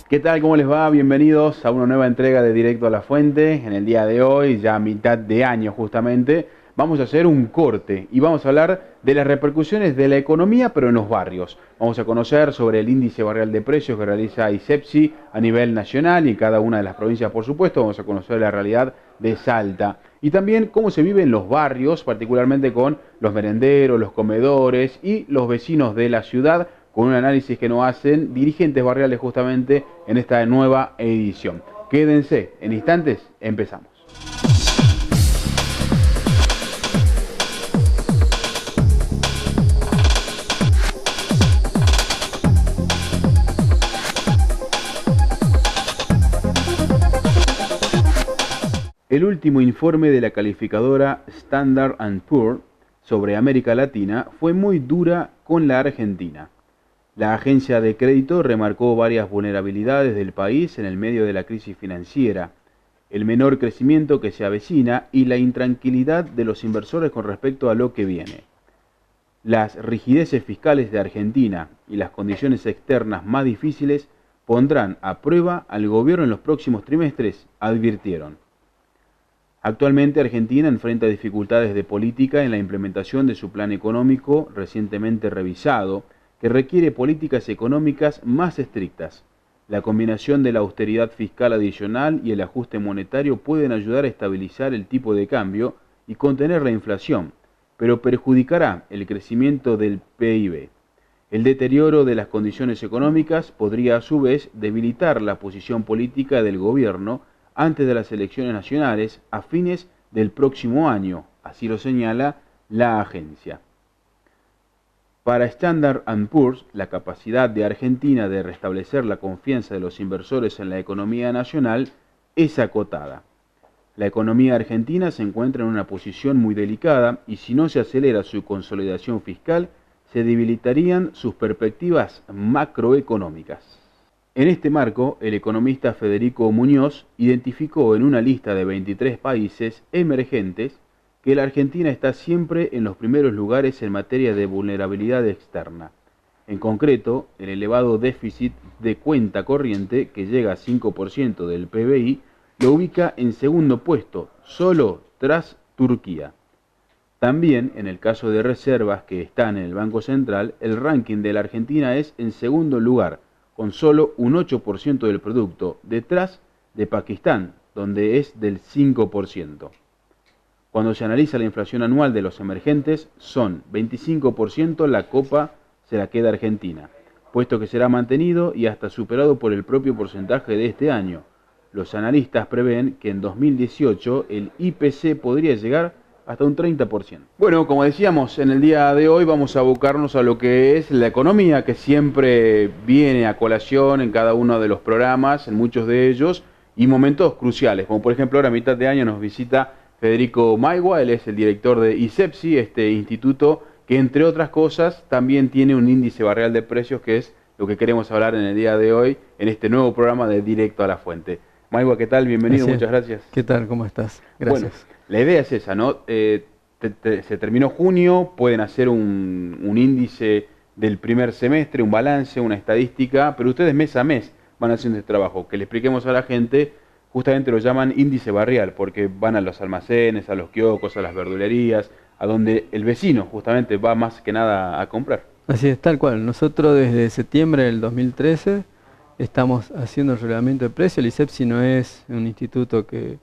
¿Qué tal? ¿Cómo les va? Bienvenidos a una nueva entrega de Directo a la Fuente. En el día de hoy, ya a mitad de año justamente, vamos a hacer un corte y vamos a hablar de las repercusiones de la economía, pero en los barrios. Vamos a conocer sobre el índice barrial de precios que realiza ISEPSI a nivel nacional y en cada una de las provincias, por supuesto. Vamos a conocer la realidad de Salta y también cómo se vive en los barrios, particularmente con los merenderos, los comedores y los vecinos de la ciudad, con un análisis que nos hacen dirigentes barriales justamente en esta nueva edición. Quédense, en instantes empezamos. El último informe de la calificadora Standard & Poor's sobre América Latina fue muy dura con la Argentina. La agencia de crédito remarcó varias vulnerabilidades del país en el medio de la crisis financiera, el menor crecimiento que se avecina y la intranquilidad de los inversores con respecto a lo que viene. Las rigideces fiscales de Argentina y las condiciones externas más difíciles pondrán a prueba al gobierno en los próximos trimestres, advirtieron. Actualmente Argentina enfrenta dificultades de política en la implementación de su plan económico recientemente revisado, que requiere políticas económicas más estrictas. La combinación de la austeridad fiscal adicional y el ajuste monetario pueden ayudar a estabilizar el tipo de cambio y contener la inflación, pero perjudicará el crecimiento del PIB. El deterioro de las condiciones económicas podría a su vez debilitar la posición política del gobierno antes de las elecciones nacionales a fines del próximo año, así lo señala la agencia. Para Standard & Poor's, la capacidad de Argentina de restablecer la confianza de los inversores en la economía nacional es acotada. La economía argentina se encuentra en una posición muy delicada y si no se acelera su consolidación fiscal, se debilitarían sus perspectivas macroeconómicas. En este marco, el economista Federico Muñoz identificó en una lista de 23 países emergentes que la Argentina está siempre en los primeros lugares en materia de vulnerabilidad externa. En concreto, el elevado déficit de cuenta corriente, que llega a 5% del PBI, lo ubica en segundo puesto, solo tras Turquía. También, en el caso de reservas que están en el Banco Central, el ranking de la Argentina es en segundo lugar, con solo un 8% del producto, detrás de Pakistán, donde es del 5%. Cuando se analiza la inflación anual de los emergentes, son 25%, la copa se la queda Argentina, puesto que será mantenido y hasta superado por el propio porcentaje de este año. Los analistas prevén que en 2018 el IPC podría llegar hasta un 30%. Bueno, como decíamos, en el día de hoy vamos a abocarnos a lo que es la economía, que siempre viene a colación en cada uno de los programas, en muchos de ellos, y momentos cruciales, como por ejemplo ahora a mitad de año nos visita Federico Maigua. Él es el director de ISEPSI, este instituto que entre otras cosas también tiene un índice barrial de precios, que es lo que queremos hablar en el día de hoy en este nuevo programa de Directo a la Fuente. Maigua, ¿qué tal? Bienvenido, muchas gracias. ¿Qué tal? ¿Cómo estás? Gracias. Bueno, la idea es esa, ¿no? Se terminó junio, pueden hacer un índice del primer semestre, un balance, una estadística, pero ustedes mes a mes van haciendo este trabajo, que le expliquemos a la gente. Justamente lo llaman índice barrial, porque van a los almacenes, a los kioscos, a las verdulerías, a donde el vecino justamente va más que nada a comprar. Así es, tal cual. Nosotros desde septiembre del 2013 estamos haciendo el reglamento de precios. El ISEPSI no es un instituto que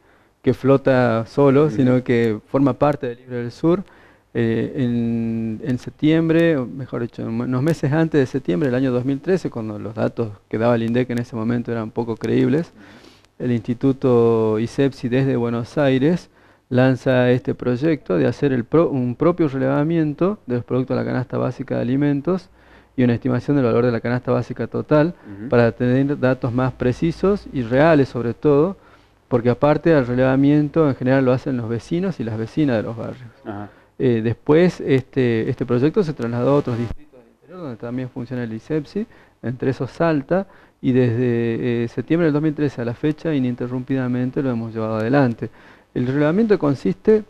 flota solo, sino que forma parte del Libre del Sur. En septiembre, o mejor dicho, unos meses antes de septiembre del año 2013, cuando los datos que daba el INDEC en ese momento eran poco creíbles, el Instituto ISEPSI desde Buenos Aires lanza este proyecto de hacer un propio relevamiento de los productos de la canasta básica de alimentos y una estimación del valor de la canasta básica total para tener datos más precisos y reales sobre todo, porque aparte del relevamiento en general lo hacen los vecinos y las vecinas de los barrios. Después este proyecto se trasladó a otros distritos del interior donde también funciona el ISEPSI, entre esos Salta, y desde septiembre del 2013 a la fecha ininterrumpidamente lo hemos llevado adelante. El relevamiento consiste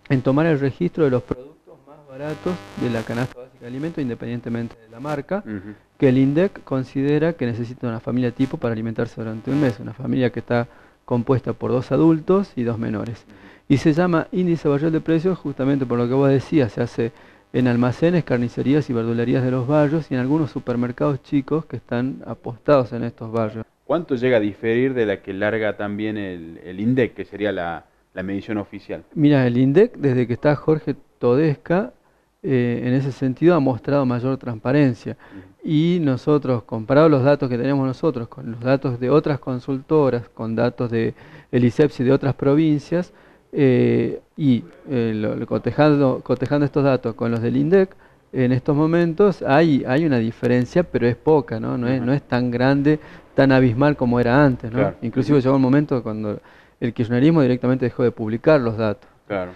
en tomar el registro de los productos más baratos de la canasta básica de alimentos independientemente de la marca, que el INDEC considera que necesita una familia tipo para alimentarse durante un mes, una familia que está compuesta por 2 adultos y 2 menores. Y se llama índice barrial de precios justamente por lo que vos decías, se hace en almacenes, carnicerías y verdulerías de los barrios y en algunos supermercados chicos que están apostados en estos barrios. ¿Cuánto llega a diferir de la que larga también el INDEC, que sería la medición oficial? Mira, el INDEC, desde que está Jorge Todesca, en ese sentido ha mostrado mayor transparencia. Y nosotros, comparado los datos que tenemos nosotros con los datos de otras consultoras, con datos del ISEPSI de otras provincias, cotejando estos datos con los del INDEC, en estos momentos hay una diferencia, pero es poca, ¿no? No es tan grande, tan abismal como era antes, ¿no? Claro. Inclusive llegó un momento cuando el kirchnerismo directamente dejó de publicar los datos. Claro.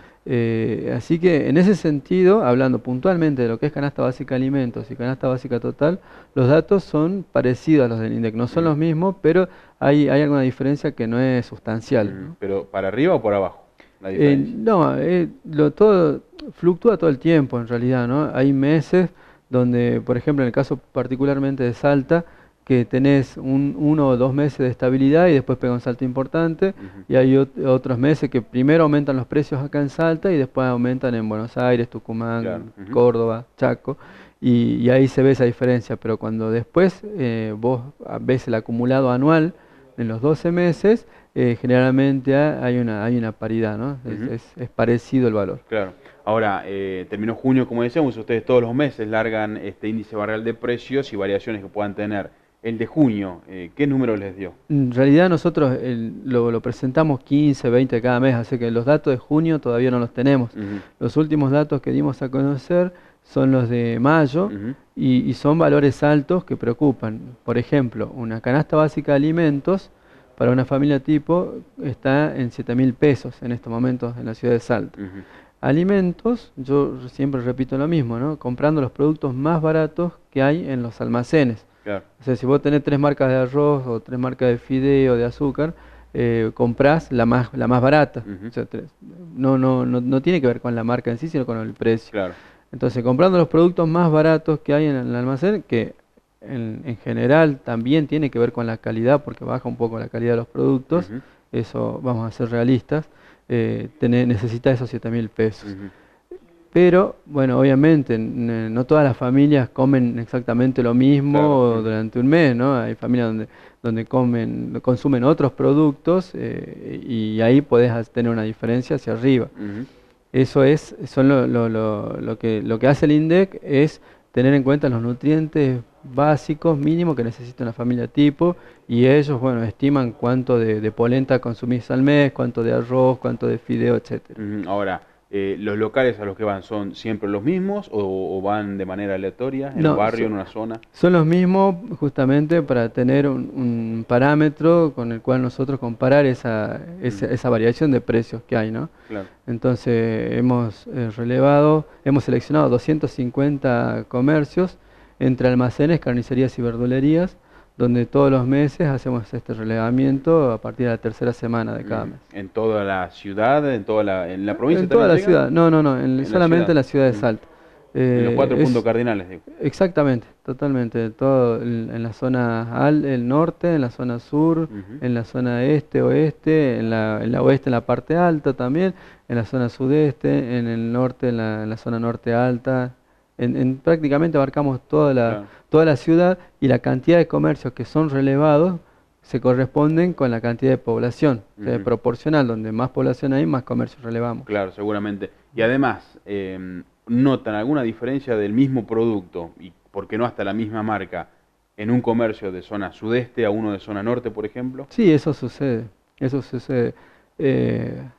Así que en ese sentido, hablando puntualmente de lo que es canasta básica de alimentos y canasta básica total, los datos son parecidos a los del INDEC, no son los mismos, pero hay alguna diferencia que no es sustancial, ¿no? ¿Pero para arriba o por abajo? La diferencia. Todo fluctúa todo el tiempo en realidad, ¿no? Hay meses donde, por ejemplo, en el caso particularmente de Salta, que tenés 1 o 2 meses de estabilidad y después pega un salto importante, y hay otros meses que primero aumentan los precios acá en Salta y después aumentan en Buenos Aires, Tucumán, Córdoba, Chaco, y ahí se ve esa diferencia, pero cuando después vos ves el acumulado anual en los 12 meses, generalmente hay una paridad, ¿no? Es parecido el valor. Claro. Ahora, terminó junio, como decíamos, ustedes todos los meses largan este índice barrial de precios y variaciones que puedan tener. El de junio, ¿qué número les dio? En realidad nosotros lo presentamos 15, 20 cada mes, así que los datos de junio todavía no los tenemos. Los últimos datos que dimos a conocer son los de mayo y son valores altos que preocupan. Por ejemplo, una canasta básica de alimentos para una familia tipo está en 7.000 pesos en estos momentos en la ciudad de Salta. Alimentos, yo siempre repito lo mismo, ¿no? Comprando los productos más baratos que hay en los almacenes. Claro. O sea, si vos tenés 3 marcas de arroz o 3 marcas de fideo, de azúcar, comprás la más barata. O sea, no tiene que ver con la marca en sí, sino con el precio. Claro. Entonces, comprando los productos más baratos que hay en el almacén, que en general también tiene que ver con la calidad, porque baja un poco la calidad de los productos, eso vamos a ser realistas, necesita esos 7.000 pesos. Pero, bueno, obviamente, no todas las familias comen exactamente lo mismo durante un mes, ¿no? Hay familias donde consumen otros productos y ahí podés tener una diferencia hacia arriba. Eso lo que hace el INDEC es tener en cuenta los nutrientes básicos mínimos que necesita una familia tipo, y ellos, bueno, estiman cuánto de polenta consumís al mes, cuánto de arroz, cuánto de fideo, etcétera. Ahora, ¿los locales a los que van son siempre los mismos o van de manera aleatoria en un barrio, en una zona? Son los mismos justamente para tener un parámetro con el cual nosotros comparar esa variación de precios que hay, ¿no? Claro. Entonces hemos seleccionado 250 comercios entre almacenes, carnicerías y verdulerías, donde todos los meses hacemos este relevamiento a partir de la tercera semana de cada mes. ¿En toda la ciudad? ¿En la provincia? En toda la ciudad, solamente en la ciudad de Salta. En los 4 puntos cardinales, digo. Exactamente, totalmente. Todo en la zona el norte, en la zona sur, en la zona este, oeste, en la oeste en la parte alta también, en la zona sudeste, en el norte, en la zona norte alta. Prácticamente abarcamos toda la ciudad, y la cantidad de comercios que son relevados se corresponden con la cantidad de población. O sea, es proporcional, donde más población hay, más comercios relevamos. Claro, seguramente. Y además, notan alguna diferencia del mismo producto, y por qué no hasta la misma marca, en un comercio de zona sudeste a uno de zona norte, por ejemplo? Sí, eso sucede, eso sucede.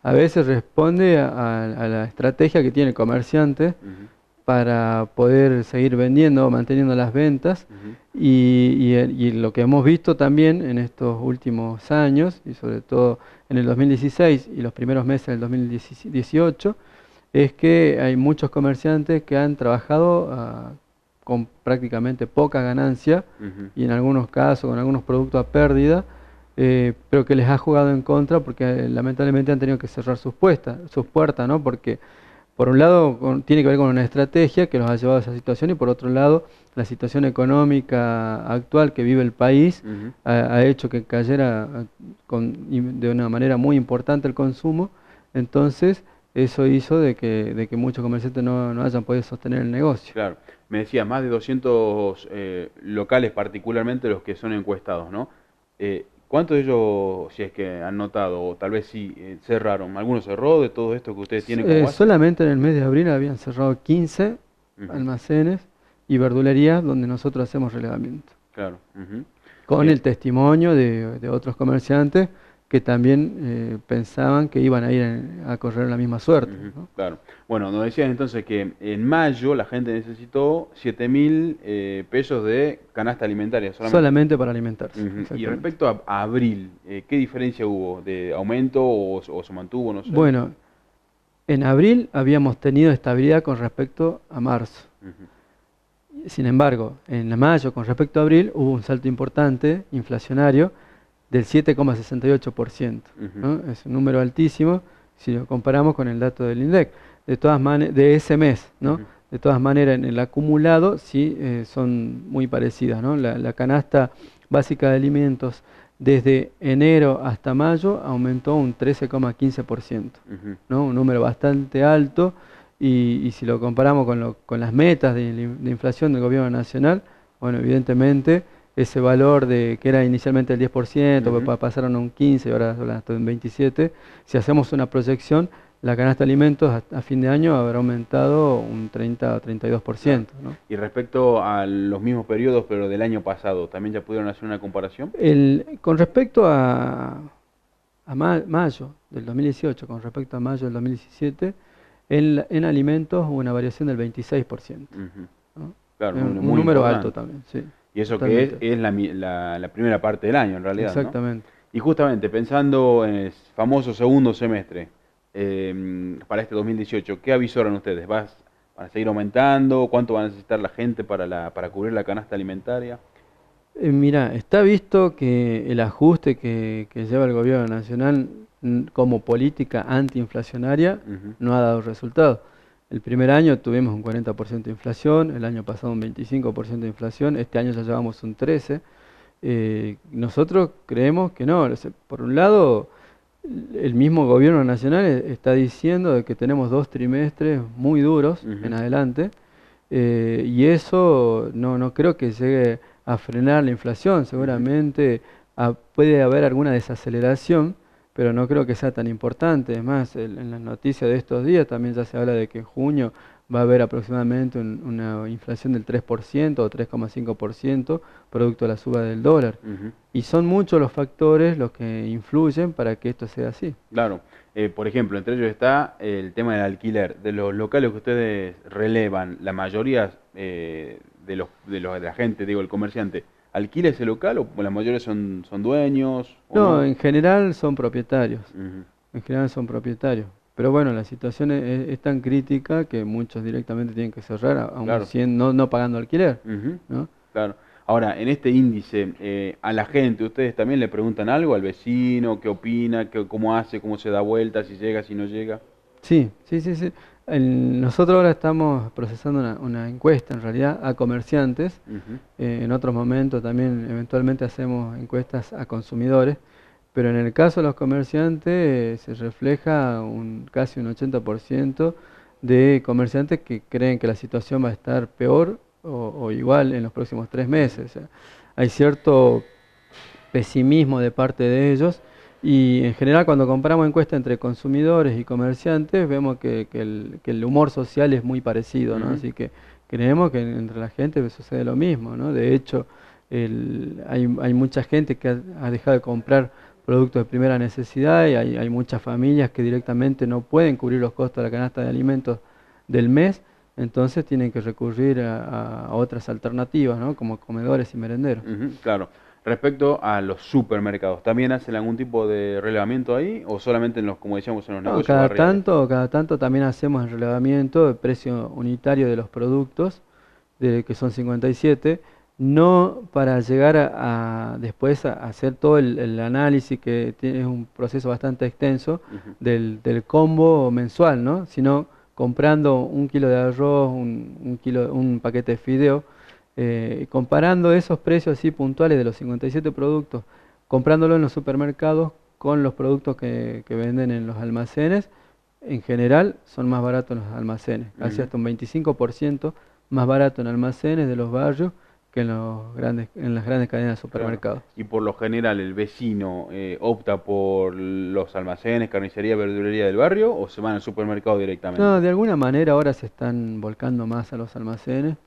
A veces responde a la estrategia que tiene el comerciante Ujú, para poder seguir vendiendo, manteniendo las ventas. ujú, Y lo que hemos visto también en estos últimos años, y sobre todo en el 2016 y los primeros meses del 2018, es que hay muchos comerciantes que han trabajado con prácticamente poca ganancia ujú. y en algunos casos con algunos productos a pérdida, pero que les ha jugado en contra porque lamentablemente han tenido que cerrar sus puertas, ¿no? Porque por un lado tiene que ver con una estrategia que los ha llevado a esa situación y por otro lado la situación económica actual que vive el país Ujú. ha hecho que cayera de una manera muy importante el consumo. Entonces eso hizo de que muchos comerciantes no hayan podido sostener el negocio. Claro, me decías más de 200 locales, particularmente los que son encuestados, ¿no? ¿Cuántos de ellos, si es que han notado, o tal vez sí, cerraron? ¿Alguno cerró de todo esto que ustedes tienen como base? Solamente en el mes de abril habían cerrado 15 Ujú, almacenes y verdulerías donde nosotros hacemos relevamiento, claro. Ujú. con Bien. el testimonio de otros comerciantes que también pensaban que iban a ir a correr la misma suerte, Ujú, ¿no? claro. Bueno, nos decías entonces que en mayo la gente necesitó 7.000 pesos de canasta alimentaria solamente. Solamente para alimentarse, Ujú. Y exactamente. respecto a abril, ¿qué diferencia hubo? ¿De aumento o se mantuvo? No sé. Bueno, en abril habíamos tenido estabilidad con respecto a marzo. Ujú, Sin embargo, en mayo con respecto a abril hubo un salto importante, inflacionario, del 7,68%, ujú, ¿no? Es un número altísimo si lo comparamos con el dato del INDEC. De todas maneras, de ese mes, ¿no? ujú, De todas maneras, en el acumulado sí son muy parecidas, ¿no? La canasta básica de alimentos desde enero hasta mayo aumentó un 13,15%, ujú, ¿no? Un número bastante alto y si lo comparamos con las metas de inflación del gobierno nacional, bueno, evidentemente ese valor que era inicialmente el 10%, ujú. pasaron a un 15% y ahora hablan hasta un 27%. Si hacemos una proyección, la canasta de alimentos a fin de año habrá aumentado un 30 o Claro. 32%, ¿no? Y respecto a los mismos periodos, pero del año pasado, ¿también ya pudieron hacer una comparación? Con respecto a mayo del 2018, con respecto a mayo del 2017, en alimentos hubo una variación del 26%, Ujú. ¿no? Claro, un número Un muy número alto importante. también, sí, Y eso que totalmente. es la primera parte del año, en realidad, ¿no? Exactamente. Y justamente pensando en el famoso segundo semestre, para este 2018, ¿qué avisoran ustedes? ¿Van a seguir aumentando? ¿Cuánto va a necesitar la gente para cubrir la canasta alimentaria? Mira, está visto que el ajuste que lleva el gobierno nacional como política antiinflacionaria Ujú, no ha dado resultado. El primer año tuvimos un 40% de inflación, el año pasado un 25% de inflación, este año ya llevamos un 13%. Nosotros creemos que no. O sea, por un lado, el mismo gobierno nacional está diciendo de que tenemos 2 trimestres muy duros en ujú, adelante, y eso no creo que llegue a frenar la inflación. ujú. Seguramente puede haber alguna desaceleración, pero no creo que sea tan importante. Es más, en las noticias de estos días también ya se habla de que en junio va a haber aproximadamente una inflación del 3% o 3,5% producto de la suba del dólar. Ujú. Y son muchos los factores los que influyen para que esto sea así. Claro, por ejemplo, entre ellos está el tema del alquiler. De los locales que ustedes relevan, la mayoría de la gente, digo, el comerciante, ¿alquila ese local o la mayoría son dueños o No, no? en general son propietarios. Ujú, En general son propietarios. Pero bueno, la situación es tan crítica que muchos directamente tienen que cerrar, aún claro. siendo, no pagando alquiler, Ujú, ¿no? claro. Ahora, en este índice, a la gente, ¿ustedes también le preguntan algo al vecino? ¿Qué opina? ¿Cómo hace? ¿Cómo se da vuelta? ¿Si llega? ¿Si no llega? Sí, sí, sí, sí. Nosotros ahora estamos procesando una encuesta en realidad a comerciantes. Ujú, En otros momentos también eventualmente hacemos encuestas a consumidores. Pero en el caso de los comerciantes se refleja casi un 80% de comerciantes que creen que la situación va a estar peor o igual en los próximos 3 meses. O sea, hay cierto pesimismo de parte de ellos Y en general cuando comparamos encuestas entre consumidores y comerciantes, vemos que el humor social es muy parecido, ¿no? Así que creemos que entre la gente sucede lo mismo, ¿no? De hecho, hay mucha gente que ha dejado de comprar productos de primera necesidad y hay muchas familias que directamente no pueden cubrir los costos de la canasta de alimentos del mes, entonces tienen que recurrir a otras alternativas, ¿no? Como comedores y merenderos. Claro. Respecto a los supermercados, ¿también hacen algún tipo de relevamiento ahí o solamente en los, como decíamos, en los negocios barriales? Cada tanto también hacemos el relevamiento del precio unitario de los productos, que son 57, no para llegar después a hacer todo el análisis, que es un proceso bastante extenso, del combo mensual, ¿no? Sino comprando 1 kilo de arroz, un paquete de fideo, comparando esos precios así puntuales de los 57 productos, comprándolo en los supermercados con los productos que venden en los almacenes, en general son más baratos en los almacenes, casi hasta un 25% más barato en almacenes de los barrios que en las grandes cadenas de supermercados. Claro. Y por lo general, ¿el vecino opta por los almacenes, carnicería, verdulería del barrio o se van al supermercado directamente? No, de alguna manera ahora se están volcando más a los almacenes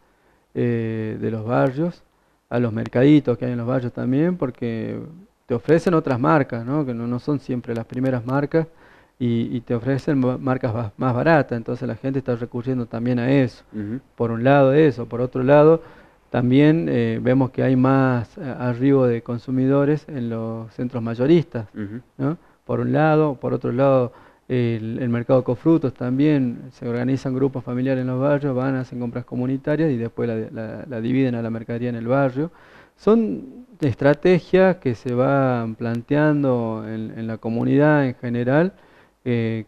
de los barrios, a los mercaditos que hay en los barrios también, porque te ofrecen otras marcas, ¿no? Que no son siempre las primeras marcas y te ofrecen marcas más baratas, entonces la gente está recurriendo también a eso. Por un lado eso, por otro lado también vemos que hay más arribo de consumidores en los centros mayoristas, ¿no? Por un lado, por otro lado el mercado Cofrutos también, se organizan grupos familiares en los barrios, van, hacen compras comunitarias y después la dividen a la mercadería en el barrio. Son estrategias que se van planteando en la comunidad en general, que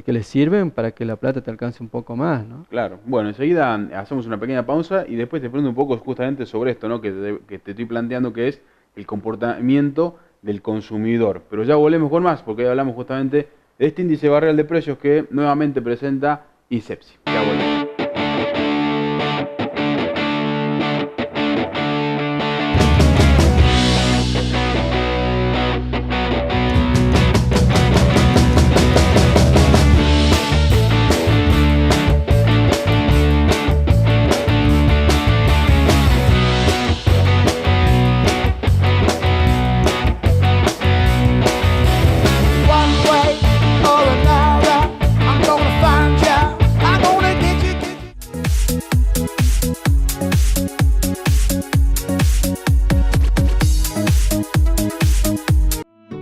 les sirven para que la plata te alcance un poco más, ¿no? Claro. Bueno, enseguida hacemos una pequeña pausa y después te pregunto un poco justamente sobre esto, ¿no? Que te estoy planteando, que es el comportamiento del consumidor. Pero ya volvemos con más, porque hoy hablamos justamente de este índice barrial de precios que nuevamente presenta INSEPSI. Ya volvemos.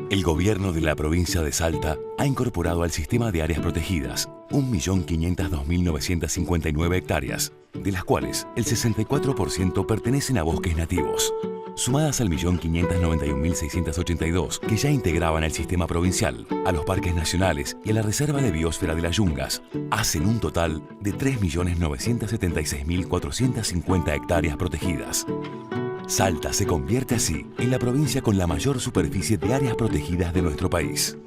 El gobierno de la provincia de Salta ha incorporado al sistema de áreas protegidas 1.502.959 hectáreas, de las cuales el 64% pertenecen a bosques nativos. Sumadas al 1.591.682 que ya integraban el sistema provincial, a los parques nacionales y a la Reserva de Biosfera de las Yungas, hacen un total de 3.976.450 hectáreas protegidas. Salta se convierte así en la provincia con la mayor superficie de áreas protegidas de nuestro país.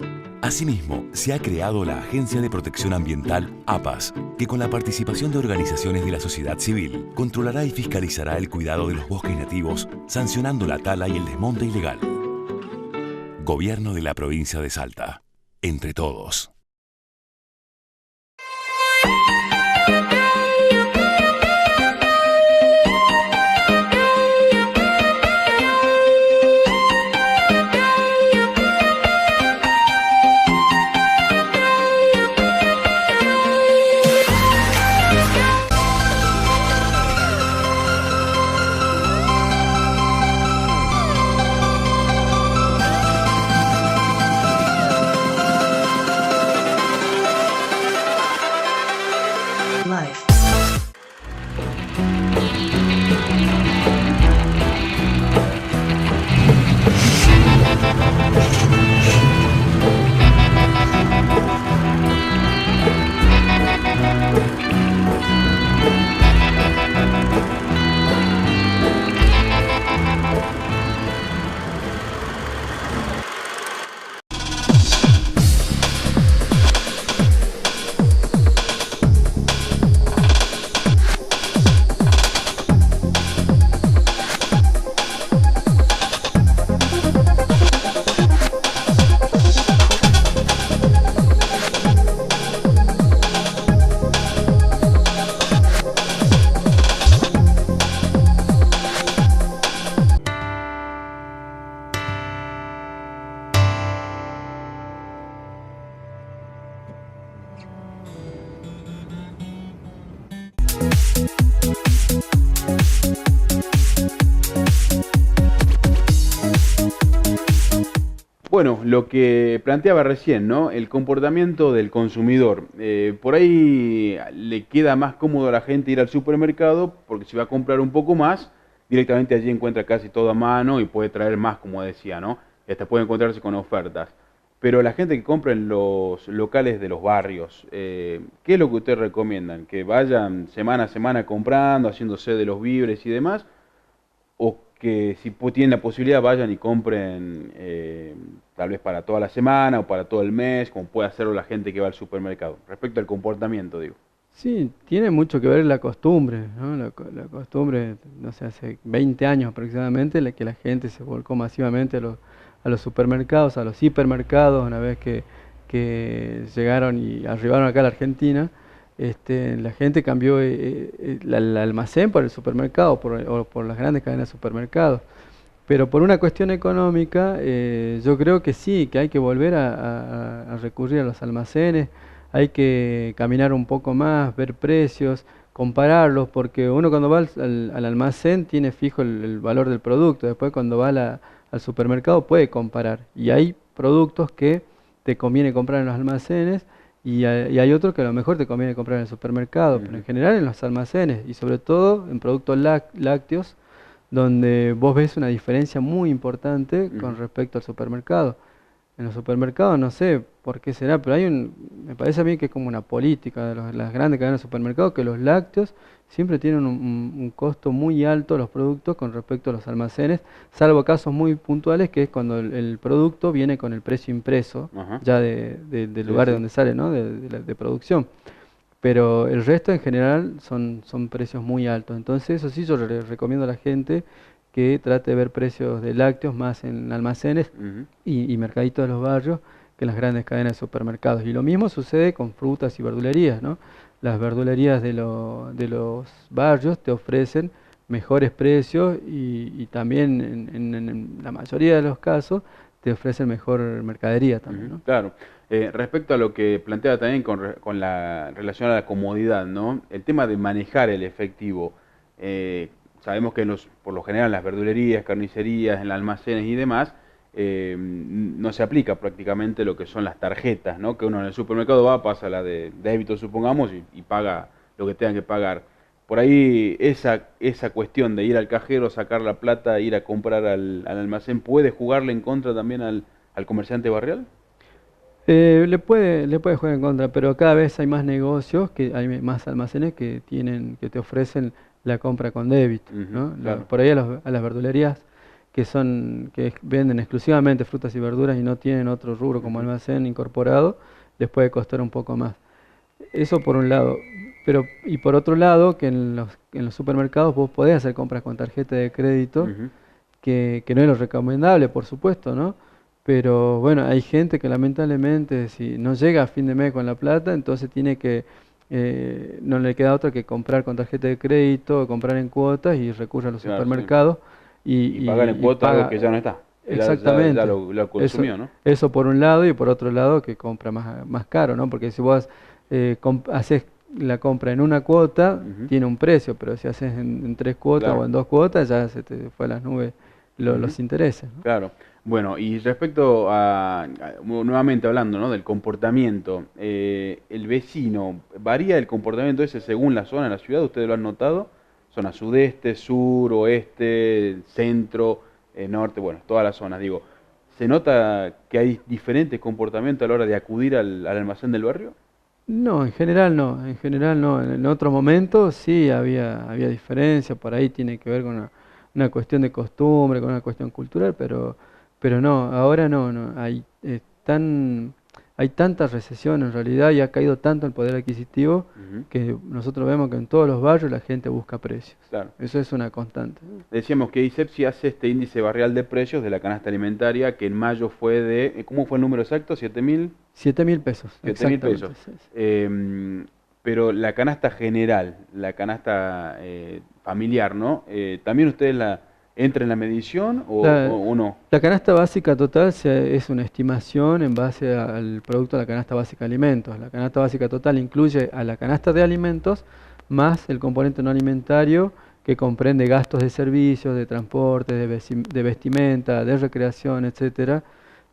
Asimismo, se ha creado la Agencia de Protección Ambiental, APAS, que con la participación de organizaciones de la sociedad civil, controlará y fiscalizará el cuidado de los bosques nativos, sancionando la tala y el desmonte ilegal. Gobierno de la provincia de Salta. Entre todos. bueno, lo que planteaba recién, ¿no? El comportamiento del consumidor. Por ahí le queda más cómodo a la gente ir al supermercado porque si va a comprar un poco más, directamente allí encuentra casi todo a mano y puede traer más, como decía, ¿no? Y hasta puede encontrarse con ofertas. Pero la gente que compra en los locales de los barrios, ¿qué es lo que ustedes recomiendan? ¿Que vayan semana a semana comprando, haciéndose de los víveres y demás? ¿O que si tienen la posibilidad vayan y compren tal vez para toda la semana o para todo el mes, como puede hacerlo la gente que va al supermercado? Respecto al comportamiento, digo. Sí, tiene mucho que ver la costumbre, ¿no? La costumbre, no sé, hace 20 años aproximadamente, que la gente se volcó masivamente a los supermercados, a los hipermercados, una vez que llegaron y arribaron acá a la Argentina. La gente cambió el almacén por el supermercado, o por las grandes cadenas de supermercados. Pero por una cuestión económica, yo creo que sí, que hay que volver a recurrir a los almacenes, hay que caminar un poco más, ver precios, compararlos, porque uno cuando va al almacén tiene fijo el valor del producto, después cuando va al supermercado puede comparar. Y hay productos que te conviene comprar en los almacenes y hay otros que a lo mejor te conviene comprar en el supermercado, pero en general en los almacenes y sobre todo en productos lácteos, donde vos ves una diferencia muy importante con respecto al supermercado. En los supermercados no sé por qué será, pero me parece a mí que es como una política de las grandes cadenas de supermercados, que los lácteos siempre tienen un costo muy alto los productos con respecto a los almacenes, salvo casos muy puntuales, que es cuando el producto viene con el precio impreso, ya del lugar de donde sale, ¿no? de producción. Pero el resto en general son precios muy altos. Entonces eso sí yo le recomiendo a la gente que trate de ver precios de lácteos más en almacenes y mercaditos de los barrios que en las grandes cadenas de supermercados. Y lo mismo sucede con frutas y verdulerías, ¿no? Las verdulerías de los barrios te ofrecen mejores precios y también en la mayoría de los casos te ofrecen mejor mercadería también, ¿no? Claro. Respecto a lo que planteaba también con la relación a la comodidad, ¿no? El tema de manejar el efectivo. Sabemos que por lo general en las verdulerías, carnicerías, en los almacenes y demás, no se aplica prácticamente lo que son las tarjetas, ¿no? Que uno en el supermercado va, pasa la de débito, supongamos, y paga lo que tenga que pagar. Por ahí esa cuestión de ir al cajero, sacar la plata, ir a comprar al almacén, ¿puede jugarle en contra también al comerciante barrial? Le puede jugar en contra, pero cada vez hay más negocios, hay más almacenes que te ofrecen la compra con débito, ¿no? Claro. Por ahí a las verdulerías que venden exclusivamente frutas y verduras y no tienen otro rubro como almacén incorporado, les puede costar un poco más. Eso por un lado. Y por otro lado, que en los supermercados vos podés hacer compras con tarjeta de crédito, que no es lo recomendable, por supuesto, ¿no? Pero bueno, hay gente que lamentablemente si no llega a fin de mes con la plata, entonces no le queda otra que comprar con tarjeta de crédito, comprar en cuotas y recurre a los supermercados. Y pagar en cuotas algo que ya no está. Exactamente. Ya lo consumió, ¿no? Eso por un lado, y por otro lado que compra más caro, ¿no? Porque si vos haces la compra en una cuota, tiene un precio, pero si haces en 3 cuotas o en 2 cuotas, ya se te fue a las nubes los intereses, ¿no? Claro. Bueno, y respecto nuevamente hablando, ¿no? del comportamiento, el vecino, ¿varía el comportamiento ese según la zona de la ciudad? ¿Ustedes lo han notado? Zona sudeste, sur, oeste, centro, norte, bueno, todas las zonas, digo. ¿Se nota que hay diferentes comportamientos a la hora de acudir al almacén del barrio? No, en general no, En otros momentos sí había diferencia, por ahí tiene que ver con una cuestión de costumbre, con una cuestión cultural, pero no, ahora no. Hay tanta recesión en realidad y ha caído tanto el poder adquisitivo que nosotros vemos que en todos los barrios la gente busca precios. Claro. Eso es una constante. Decíamos que ISEPSI hace este índice barrial de precios de la canasta alimentaria que en mayo fue de, ¿cómo fue el número exacto? ¿7.000? 7.000 pesos. 7.000 pesos. Pero la canasta general, la canasta familiar, ¿no? ¿También ustedes entra en la medición o no? La canasta básica total es una estimación en base al producto de la canasta básica de alimentos. La canasta básica total incluye a la canasta de alimentos más el componente no alimentario que comprende gastos de servicios, de transporte, de vestimenta, de recreación, etcétera.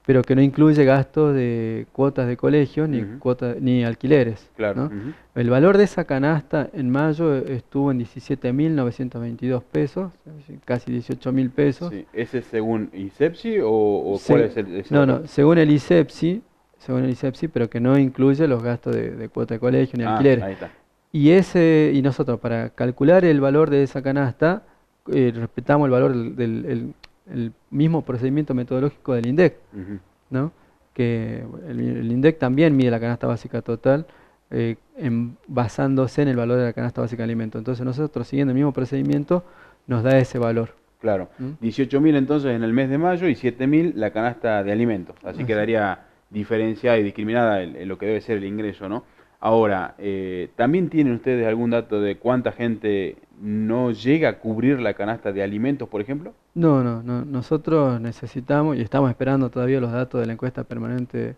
pero que no incluye gastos de cuotas de colegio ni, Ujú. ni alquileres. Claro. ¿no? Ujú. El valor de esa canasta en mayo estuvo en 17.922 pesos, es decir, casi 18.000 pesos. Sí. ¿Ese es según ISEPSI o cuál Se- es ese no, valor? no, según el ISEPSI, pero que no incluye los gastos de cuota de colegio ni Ah, alquileres. ahí está. Y nosotros, para calcular el valor de esa canasta, respetamos el valor el mismo procedimiento metodológico del INDEC, Ujú. ¿no? Que el INDEC también mide la canasta básica total basándose en el valor de la canasta básica de alimentos. Entonces nosotros, siguiendo el mismo procedimiento, nos da ese valor. Claro. ¿Mm? 18.000 entonces en el mes de mayo y 7.000 la canasta de alimentos. Así Así. quedaría diferenciada y discriminada lo que debe ser el ingreso, ¿no? Ahora, ¿también tienen ustedes algún dato de cuánta gente no llega a cubrir la canasta de alimentos, por ejemplo? No, no, no. Nosotros necesitamos y estamos esperando todavía los datos de la encuesta permanente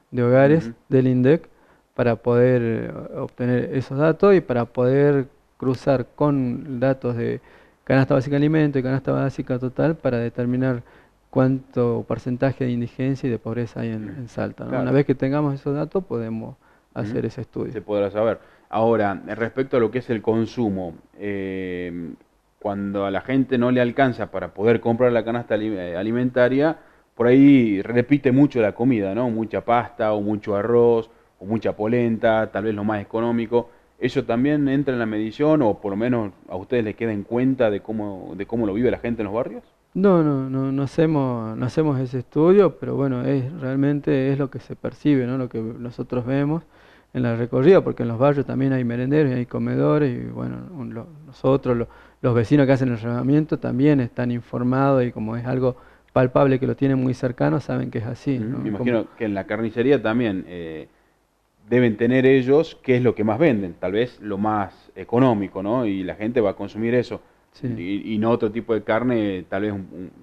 de hogares Ujú. del INDEC para poder obtener esos datos y para poder cruzar con datos de canasta básica de alimentos y canasta básica total para determinar cuánto porcentaje de indigencia y de pobreza hay en Salta, ¿no? Una Claro. vez que tengamos esos datos podemos Ujú. hacer ese estudio. Se podrá saber. Ahora, respecto a lo que es el consumo, cuando a la gente no le alcanza para poder comprar la canasta alimentaria, por ahí repite mucho la comida, ¿no? Mucha pasta o mucho arroz o mucha polenta, tal vez lo más económico. ¿Eso también entra en la medición o por lo menos a ustedes les queda en cuenta de cómo lo vive la gente en los barrios? No, no, no, no hacemos ese estudio, pero bueno, realmente es lo que se percibe, ¿no? Lo que nosotros vemos en la recorrida, porque en los barrios también hay merenderos y hay comedores, y bueno, nosotros, los vecinos que hacen el relevamiento también están informados y como es algo palpable que lo tienen muy cercano, saben que es así, Ujú. ¿no? Me imagino que en la carnicería también deben tener ellos qué es lo que más venden, tal vez lo más económico, ¿no? Y la gente va a consumir eso. Sí. Y no otro tipo de carne, tal vez,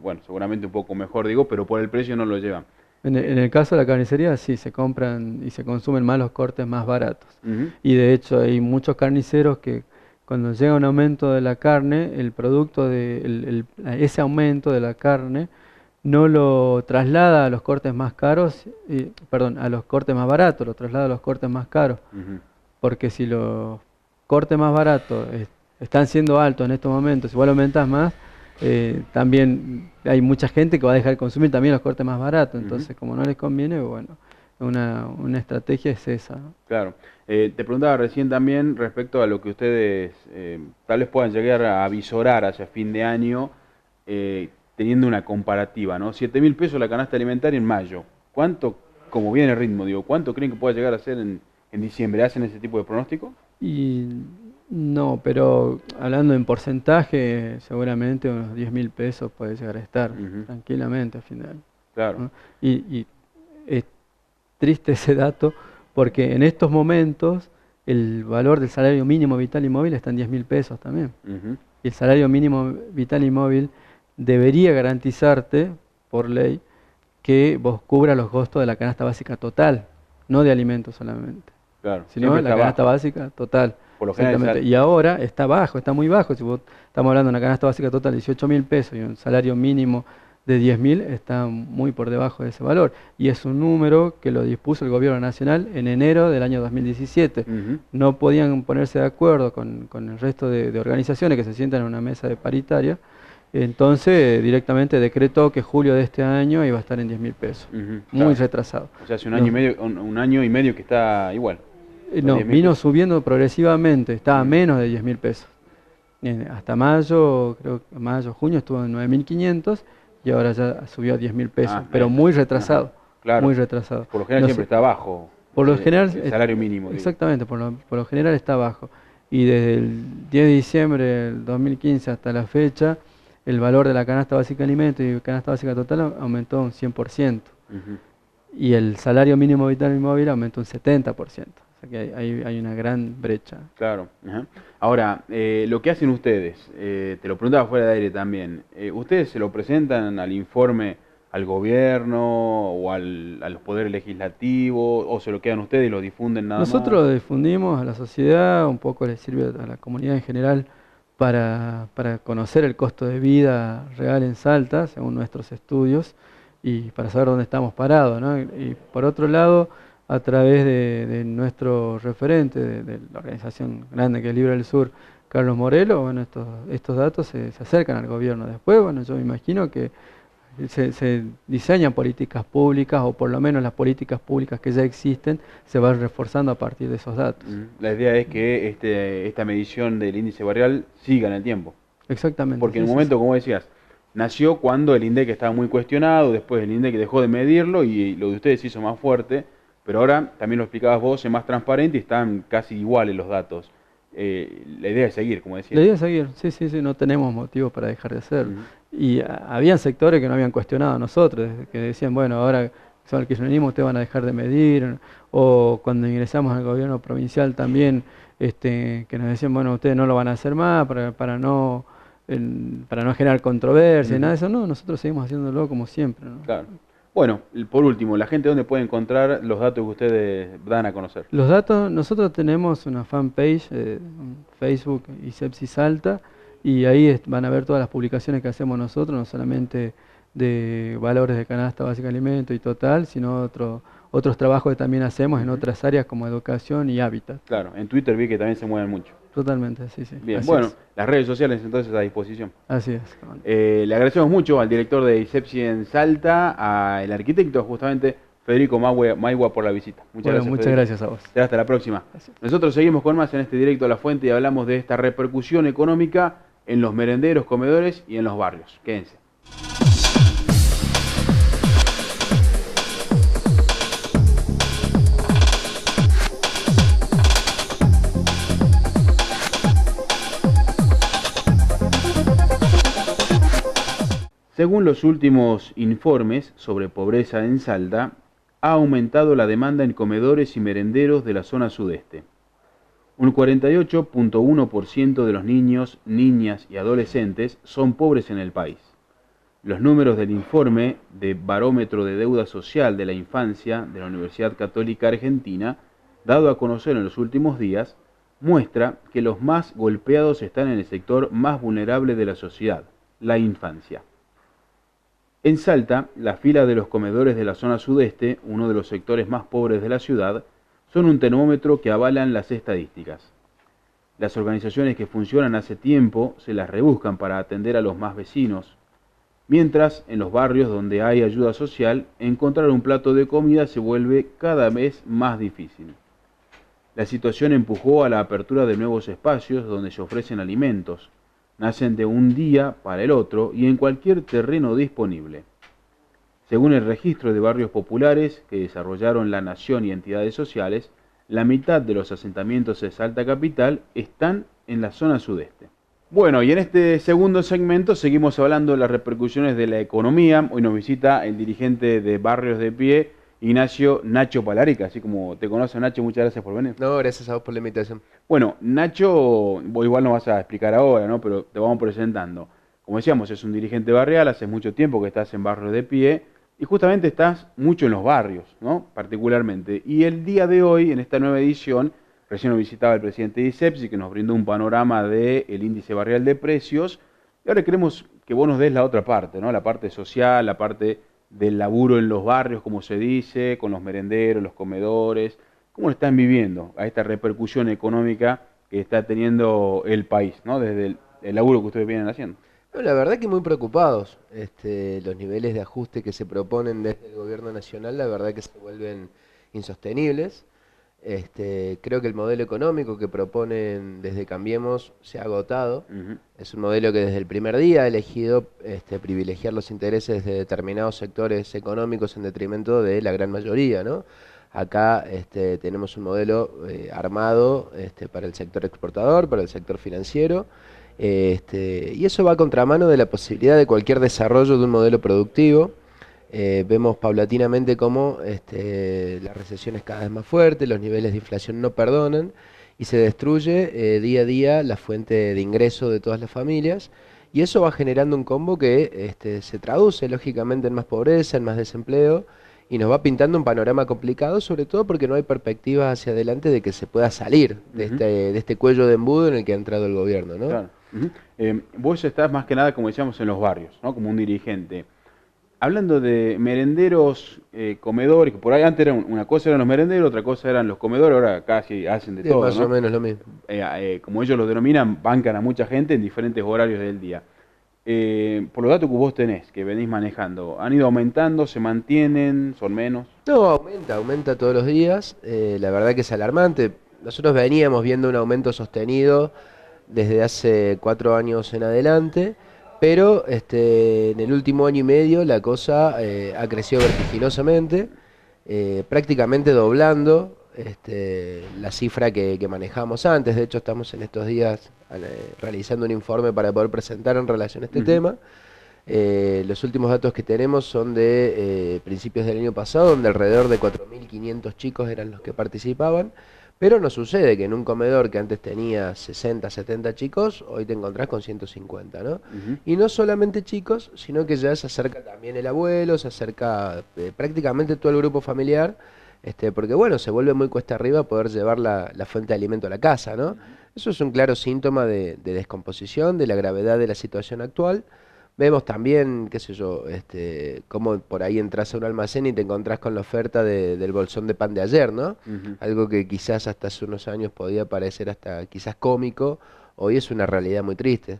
bueno, seguramente un poco mejor, digo, pero por el precio no lo llevan. En el caso de la carnicería, sí, se compran y se consumen más los cortes más baratos. Ujú. Y de hecho hay muchos carniceros que cuando llega un aumento de la carne, el producto de ese aumento de la carne no lo traslada a los cortes más caros, perdón, a los cortes más baratos, lo traslada a los cortes más caros. Ujú. Porque si los cortes más baratos están siendo altos en estos momentos, igual aumentas más, también hay mucha gente que va a dejar de consumir también los cortes más baratos. Entonces, como no les conviene, bueno, una estrategia es esa, ¿no? Claro. Te preguntaba recién también respecto a lo que ustedes tal vez puedan llegar a avisorar hacia fin de año, teniendo una comparativa, ¿no? 7.000 pesos la canasta alimentaria en mayo. ¿Cuánto, como viene el ritmo, digo, cuánto creen que pueda llegar a ser en diciembre? ¿Hacen ese tipo de pronóstico? Y no, pero hablando en porcentaje, seguramente unos 10.000 pesos puede llegar a estar Ujú. tranquilamente al final, Claro. ¿no? Y es triste ese dato porque en estos momentos el valor del salario mínimo vital y móvil está en 10.000 pesos también. Ujú. Y el salario mínimo vital y móvil debería garantizarte, por ley, que vos cubras los costos de la canasta básica total, no de alimentos solamente, Claro. sino Siempre la está canasta bajo. básica total. Por lo general Exactamente. Y ahora está bajo, está muy bajo. Si vos estamos hablando de una canasta básica total de 18.000 pesos y un salario mínimo de 10.000, está muy por debajo de ese valor. Y es un número que lo dispuso el gobierno nacional en enero del año 2017. Ujú. No podían ponerse de acuerdo con el resto de organizaciones que se sientan en una mesa de paritaria. Entonces directamente decretó que julio de este año iba a estar en 10.000 pesos. Ujú. Muy Claro. retrasado. O sea, hace un No. año y medio, un año y medio que está igual. Los No, 10.000 vino pesos. subiendo progresivamente, estaba a Ujú. menos de 10.000 pesos. Hasta mayo, creo que mayo, junio estuvo en 9.500 y ahora ya subió a 10.000 pesos, Ah, pero ahí muy está. retrasado, Ajá. Claro. muy retrasado. Por lo general No siempre sé, está bajo por lo general, el salario mínimo, digo. exactamente, por lo general está bajo. Y desde el 10 de diciembre del 2015 hasta la fecha, el valor de la canasta básica de alimentos y canasta básica total aumentó un 100%. Ujú. Y el salario mínimo vital y móvil aumentó un 70%. O sea que hay una gran brecha. Claro. Ajá. Ahora, lo que hacen ustedes, te lo preguntaba fuera de aire también, ¿ustedes se lo presentan al informe al gobierno o a los poderes legislativos o se lo quedan ustedes y lo difunden nada Nosotros más? lo difundimos a la sociedad, un poco le sirve a la comunidad en general para conocer el costo de vida real en Salta, según nuestros estudios. y para saber dónde estamos parados, ¿no? Y por otro lado, a través de nuestro referente, de la organización grande que es Libre del Sur, Carlos Morelo, bueno, estos datos se acercan al gobierno. Después, bueno, yo me imagino que se diseñan políticas públicas, o por lo menos las políticas públicas que ya existen se van reforzando a partir de esos datos. La idea es que esta medición del índice barrial siga en el tiempo. Exactamente. Porque en un momento, como decías, nació cuando el INDEC estaba muy cuestionado, después el INDEC dejó de medirlo y lo de ustedes se hizo más fuerte, pero ahora, también lo explicabas vos, es más transparente y están casi iguales los datos. La idea es seguir, como decías. La idea es seguir, sí, no tenemos motivo para dejar de hacerlo. Y habían sectores que no habían cuestionado a nosotros, que decían, bueno, ahora son el kirchnerismo, ustedes van a dejar de medir, o cuando ingresamos al gobierno provincial también, que nos decían, bueno, ustedes no lo van a hacer más para no generar controversia, nada de eso. No, nosotros seguimos haciéndolo como siempre, ¿no? Claro. Bueno, por último, la gente, ¿dónde puede encontrar los datos que ustedes dan a conocer? Los datos, nosotros tenemos una fanpage, Facebook ISEPSI Salta, y ahí van a ver todas las publicaciones que hacemos nosotros, no solamente de valores de canasta básica de alimento y total, sino otros trabajos que también hacemos en otras áreas como educación y hábitat. Claro, en Twitter vi que también se mueven mucho. Totalmente, sí. Bien, bueno, las redes sociales entonces a disposición. Así es. Le agradecemos mucho al director de ISEPSI en Salta, al arquitecto justamente Federico Maigua por la visita. Muchas gracias. Muchas gracias a vos. Hasta la próxima. Gracias. Nosotros seguimos con más en este directo a la fuente y hablamos de esta repercusión económica en los merenderos, comedores y en los barrios. Quédense. Según los últimos informes sobre pobreza en Salta, ha aumentado la demanda en comedores y merenderos de la zona sudeste. Un 48.1% de los niños, niñas y adolescentes son pobres en el país. Los números del informe de Barómetro de Deuda Social de la Infancia de la Universidad Católica Argentina, dado a conocer en los últimos días, muestra que los más golpeados están en el sector más vulnerable de la sociedad, la infancia. En Salta, las filas de los comedores de la zona sudeste, uno de los sectores más pobres de la ciudad, son un termómetro que avalan las estadísticas. Las organizaciones que funcionan hace tiempo se las rebuscan para atender a los más vecinos, mientras en los barrios donde hay ayuda social, encontrar un plato de comida se vuelve cada vez más difícil. La situación empujó a la apertura de nuevos espacios donde se ofrecen alimentos. Nacen de un día para el otro y en cualquier terreno disponible. Según el registro de barrios populares que desarrollaron La Nación y entidades sociales, la mitad de los asentamientos de Salta Capital están en la zona sudeste. Bueno, y en este segundo segmento seguimos hablando de las repercusiones de la economía. Hoy nos visita el dirigente de Barrios de Pie, Ignacio Nacho Palarica, así como te conoce Nacho, muchas gracias por venir. No, gracias a vos por la invitación. Bueno, Nacho, vos igual nos vas a explicar ahora, ¿no? Pero te vamos presentando. Como decíamos, es un dirigente barrial, hace mucho tiempo que estás en Barrios de Pie y justamente estás mucho en los barrios, ¿no? Particularmente. Y el día de hoy, en esta nueva edición, recién nos visitaba el presidente de ISEPSI que nos brindó un panorama del índice barrial de precios y ahora queremos que vos nos des la otra parte, ¿no? La parte social, la parte del laburo en los barrios, como se dice, con los merenderos, los comedores, ¿cómo lo están viviendo a esta repercusión económica que está teniendo el país, ¿no? Desde el laburo que ustedes vienen haciendo? No, la verdad que muy preocupados. Los niveles de ajuste que se proponen desde el gobierno nacional, la verdad que se vuelven insostenibles. Creo que el modelo económico que proponen desde Cambiemos se ha agotado. Es un modelo que desde el primer día ha elegido privilegiar los intereses de determinados sectores económicos en detrimento de la gran mayoría, ¿no? Acá tenemos un modelo armado para el sector exportador, para el sector financiero, y eso va a contramano de la posibilidad de cualquier desarrollo de un modelo productivo. Vemos paulatinamente cómo la recesión es cada vez más fuerte, los niveles de inflación no perdonan y se destruye día a día la fuente de ingreso de todas las familias y eso va generando un combo que se traduce lógicamente en más pobreza, en más desempleo y nos va pintando un panorama complicado, sobre todo porque no hay perspectivas hacia adelante de que se pueda salir de este cuello de embudo en el que ha entrado el gobierno, ¿no? Claro. Vos estás más que nada, como decíamos, en los barrios, ¿no? Como un dirigente. Hablando de merenderos, comedores, que por ahí antes una cosa eran los merenderos, otra cosa eran los comedores, ahora casi hacen de Sí, todo, más ¿no? o menos lo mismo. Como ellos lo denominan, bancan a mucha gente en diferentes horarios del día. Por los datos que vos tenés, que venís manejando, ¿han ido aumentando, se mantienen, son menos? No, aumenta todos los días. La verdad que es alarmante. Nosotros veníamos viendo un aumento sostenido desde hace 4 años en adelante, pero en el último año y medio la cosa ha crecido vertiginosamente, prácticamente doblando la cifra que manejamos antes. De hecho, estamos en estos días realizando un informe para poder presentar en relación a este tema. Los últimos datos que tenemos son de principios del año pasado, donde alrededor de 4.500 chicos eran los que participaban, pero no sucede que en un comedor que antes tenía 60, 70 chicos, hoy te encontrás con 150, ¿no? Y no solamente chicos, sino que ya se acerca también el abuelo, se acerca prácticamente todo el grupo familiar, porque bueno, se vuelve muy cuesta arriba poder llevar la fuente de alimento a la casa, ¿no? Eso es un claro síntoma de descomposición, de la gravedad de la situación actual. Vemos también, qué sé yo, cómo por ahí entras a un almacén y te encontrás con la oferta del bolsón de pan de ayer, ¿no? Algo que quizás hasta hace unos años podía parecer hasta quizás cómico, hoy es una realidad muy triste.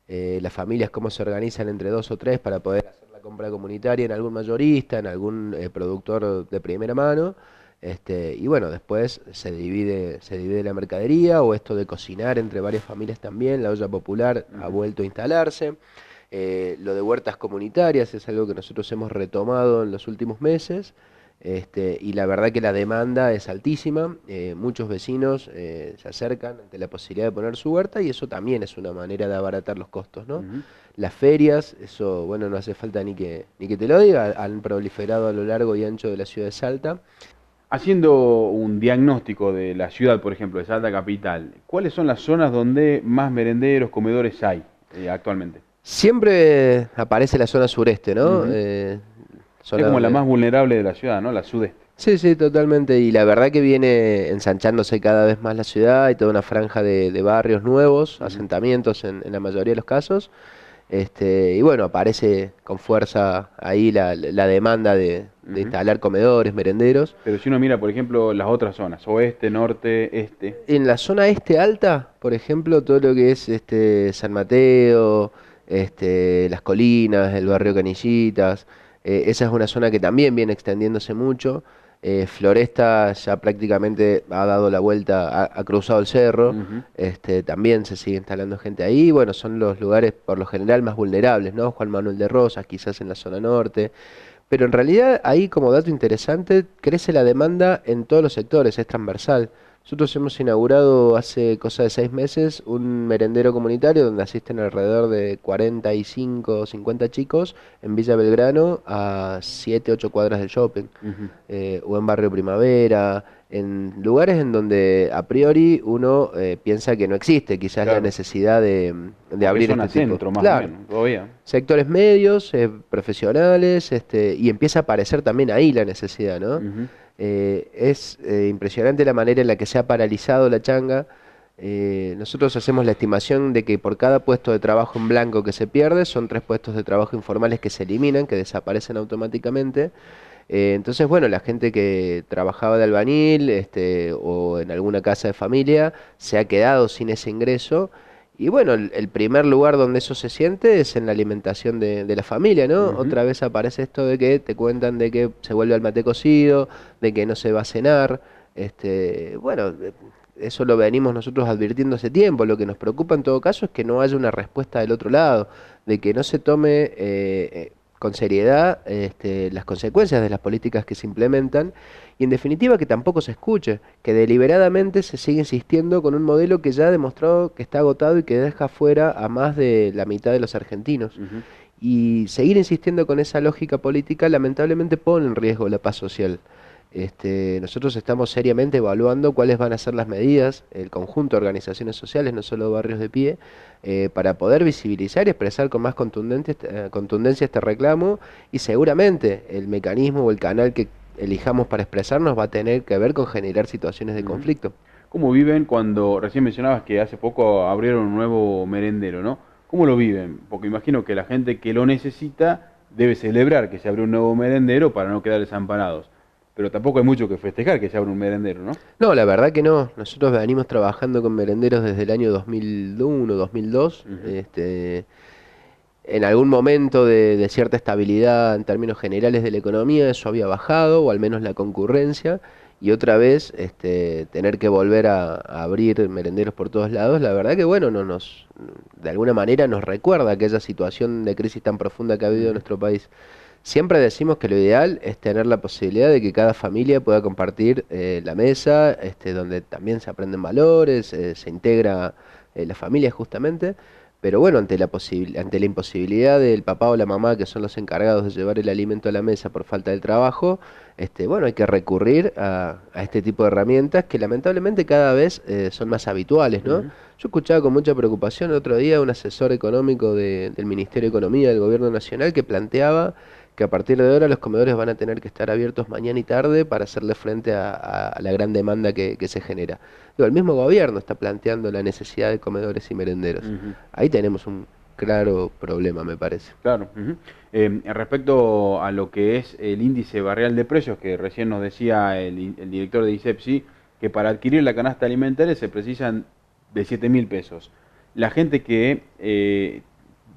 Las familias cómo se organizan entre dos o tres para poder hacer la compra comunitaria en algún mayorista, en algún productor de primera mano. Y bueno, después se divide la mercadería, o esto de cocinar entre varias familias también, la olla popular ha vuelto a instalarse. Lo de huertas comunitarias es algo que nosotros hemos retomado en los últimos meses, y la verdad que la demanda es altísima. Muchos vecinos se acercan ante la posibilidad de poner su huerta, y eso también es una manera de abaratar los costos, ¿no? Las ferias, eso, bueno, no hace falta ni que te lo diga, han proliferado a lo largo y ancho de la ciudad de Salta. Haciendo un diagnóstico de la ciudad, por ejemplo, de Salta Capital, ¿cuáles son las zonas donde más merenderos, comedores hay actualmente? Siempre aparece la zona sureste, ¿no? Es como la más vulnerable de la ciudad, ¿no? La sudeste. Sí, sí, totalmente. Y la verdad que viene ensanchándose cada vez más la ciudad. Hay toda una franja de barrios nuevos, asentamientos en la mayoría de los casos. Y bueno, aparece con fuerza ahí la demanda de instalar comedores, merenderos. Pero si uno mira, por ejemplo, las otras zonas, oeste, norte, este. En la zona este alta, por ejemplo, todo lo que es San Mateo, las Colinas, el barrio Canillitas, esa es una zona que también viene extendiéndose mucho. Floresta ya prácticamente ha dado la vuelta, ha cruzado el cerro. También se sigue instalando gente ahí. Bueno, son los lugares por lo general más vulnerables, ¿no? Juan Manuel de Rosas, quizás en la zona norte. Pero en realidad ahí, como dato interesante, crece la demanda en todos los sectores, es transversal. Nosotros hemos inaugurado hace cosa de 6 meses un merendero comunitario donde asisten alrededor de 45 o 50 chicos en Villa Belgrano, a 7, 8 cuadras del shopping, o en Barrio Primavera, en lugares en donde a priori uno piensa que no existe quizás la necesidad de abrir zona este tipo. centro, más o menos, todavía. Sectores medios, profesionales, y empieza a aparecer también ahí la necesidad, ¿no? Es impresionante la manera en la que se ha paralizado la changa. Nosotros hacemos la estimación de que por cada puesto de trabajo en blanco que se pierde, son 3 puestos de trabajo informales que se eliminan, que desaparecen automáticamente. Entonces, bueno, la gente que trabajaba de albañil o en alguna casa de familia se ha quedado sin ese ingreso. Y bueno, el primer lugar donde eso se siente es en la alimentación de la familia, ¿no? Otra vez aparece esto de que te cuentan de que se vuelve al mate cocido, de que no se va a cenar. Bueno, eso lo venimos nosotros advirtiendo hace tiempo. Lo que nos preocupa en todo caso es que no haya una respuesta del otro lado, de que no se tome con seriedad las consecuencias de las políticas que se implementan, y en definitiva que tampoco se escuche, que deliberadamente se sigue insistiendo con un modelo que ya ha demostrado que está agotado y que deja fuera a más de la mitad de los argentinos. Y seguir insistiendo con esa lógica política lamentablemente pone en riesgo la paz social. Nosotros estamos seriamente evaluando cuáles van a ser las medidas, el conjunto de organizaciones sociales, no solo barrios de pie, para poder visibilizar y expresar con más contundencia este reclamo, y seguramente el mecanismo o el canal que elijamos para expresarnos va a tener que ver con generar situaciones de conflicto. ¿Cómo viven cuando, recién mencionabas que hace poco abrieron un nuevo merendero, ¿no? ¿Cómo lo viven? Porque imagino que la gente que lo necesita debe celebrar que se abrió un nuevo merendero para no quedar desamparados. Pero tampoco hay mucho que festejar que se abra un merendero, ¿no? No, la verdad que no. Nosotros venimos trabajando con merenderos desde el año 2001, 2002. En algún momento de cierta estabilidad en términos generales de la economía, eso había bajado, o al menos la concurrencia, y otra vez tener que volver a abrir merenderos por todos lados, la verdad que bueno, de alguna manera nos recuerda aquella situación de crisis tan profunda que ha habido en nuestro país. Siempre decimos que lo ideal es tener la posibilidad de que cada familia pueda compartir la mesa, donde también se aprenden valores, se integra la familia justamente. Pero bueno, ante la imposibilidad del papá o la mamá, que son los encargados de llevar el alimento a la mesa por falta del trabajo, bueno, hay que recurrir a este tipo de herramientas que lamentablemente cada vez son más habituales, ¿no? Yo escuchaba con mucha preocupación el otro día un asesor económico del Ministerio de Economía del Gobierno Nacional que planteaba que a partir de ahora los comedores van a tener que estar abiertos mañana y tarde para hacerle frente a la gran demanda que se genera. Digo, el mismo gobierno está planteando la necesidad de comedores y merenderos. Ahí tenemos un claro problema, me parece. Claro. Respecto a lo que es el índice barrial de precios, que recién nos decía el director de ISEPSI, que para adquirir la canasta alimentaria se precisan de 7.000 pesos. La gente que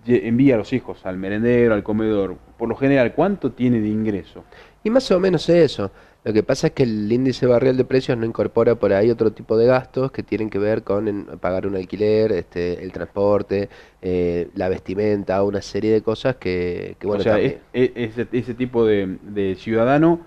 envía a los hijos al merendero, al comedor, por lo general, ¿cuánto tiene de ingreso? Y más o menos eso. Lo que pasa es que el índice barrial de precios no incorpora por ahí otro tipo de gastos que tienen que ver con pagar un alquiler, el transporte, la vestimenta, una serie de cosas que bueno, o sea, ese tipo de ciudadano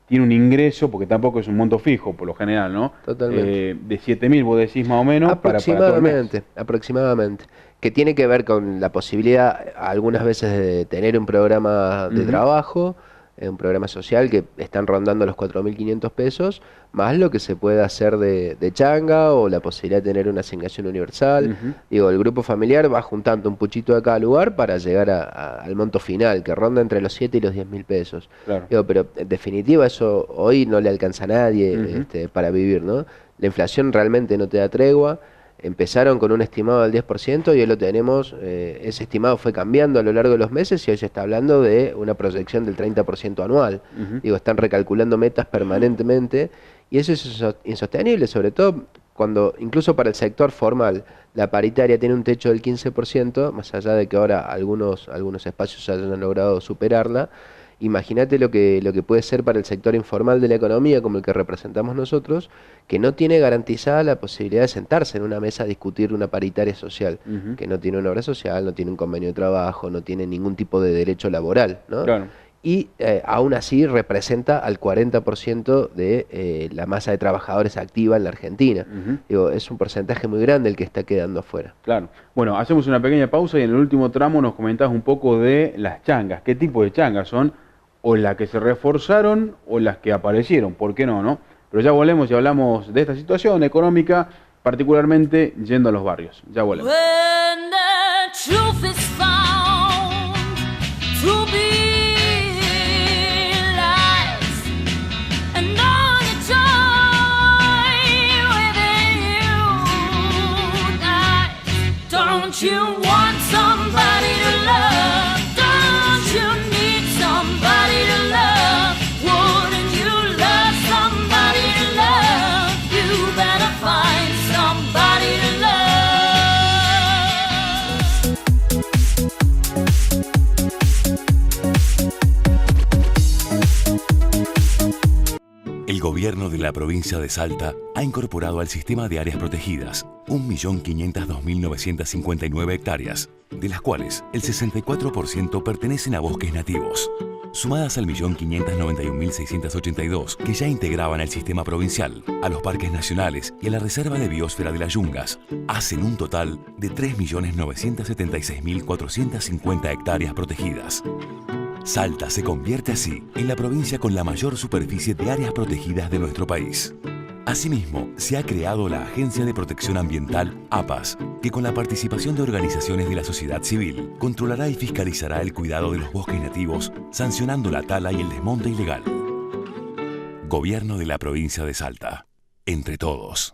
tiene un ingreso, porque tampoco es un monto fijo por lo general, ¿no? Totalmente. De 7.000, vos decís más o menos, aproximadamente, aproximadamente. Que tiene que ver con la posibilidad algunas veces de tener un programa de trabajo, un programa social que están rondando los 4.500 pesos, más lo que se puede hacer de changa o la posibilidad de tener una asignación universal. Digo, el grupo familiar va juntando un puchito de cada lugar para llegar al monto final, que ronda entre los 7 y los 10.000 pesos. Claro. Digo, pero en definitiva eso hoy no le alcanza a nadie para vivir, ¿no? La inflación realmente no te da tregua. Empezaron con un estimado del 10% y hoy lo tenemos, ese estimado fue cambiando a lo largo de los meses y hoy se está hablando de una proyección del 30% anual. Digo, están recalculando metas permanentemente y eso es insostenible, sobre todo cuando incluso para el sector formal la paritaria tiene un techo del 15%, más allá de que ahora algunos espacios hayan logrado superarla. Imagínate lo que puede ser para el sector informal de la economía, como el que representamos nosotros, que no tiene garantizada la posibilidad de sentarse en una mesa a discutir una paritaria social, que no tiene una obra social, no tiene un convenio de trabajo, no tiene ningún tipo de derecho laboral, ¿no? Claro. Y aún así representa al 40% de la masa de trabajadores activa en la Argentina. Digo, es un porcentaje muy grande el que está quedando afuera. Claro. Bueno, hacemos una pequeña pausa y en el último tramo nos comentás un poco de las changas. ¿Qué tipo de changas son? O las que se reforzaron o las que aparecieron, ¿por qué no, no? Pero ya volvemos y hablamos de esta situación económica, particularmente yendo a los barrios. Ya volvemos. When the truth is found to be lies, and all the joy within you dies. Don't you want somebody to love? Don't you need somebody to love? Wouldn't you love somebody to love? You better find somebody to love. El gobierno de la provincia de Salta ha incorporado al sistema de áreas protegidas 1.502.959 hectáreas, de las cuales el 64% pertenecen a bosques nativos. Sumadas al 1.591.682 que ya integraban el sistema provincial, a los parques nacionales y a la Reserva de Biosfera de las Yungas, hacen un total de 3.976.450 hectáreas protegidas. Salta se convierte así en la provincia con la mayor superficie de áreas protegidas de nuestro país. Asimismo, se ha creado la Agencia de Protección Ambiental, APAS, que con la participación de organizaciones de la sociedad civil, controlará y fiscalizará el cuidado de los bosques nativos, sancionando la tala y el desmonte ilegal. Gobierno de la provincia de Salta. Entre todos.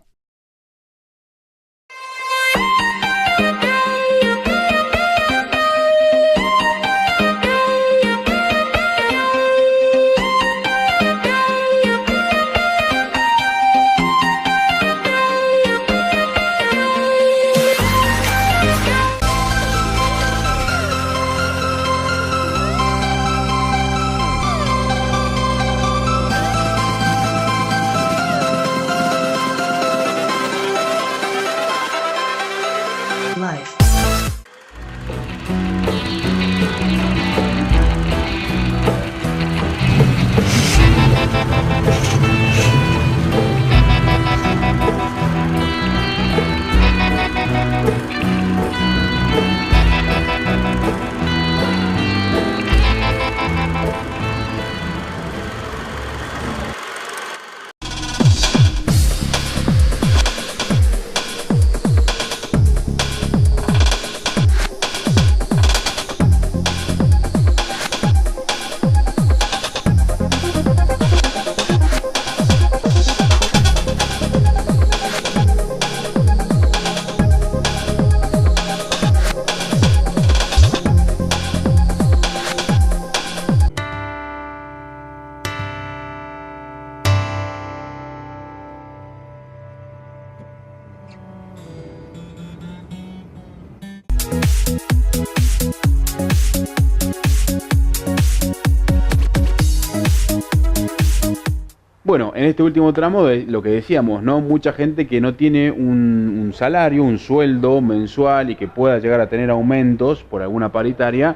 Bueno, en este último tramo, de lo que decíamos, ¿no? Mucha gente que no tiene un salario, un sueldo mensual y que pueda llegar a tener aumentos por alguna paritaria,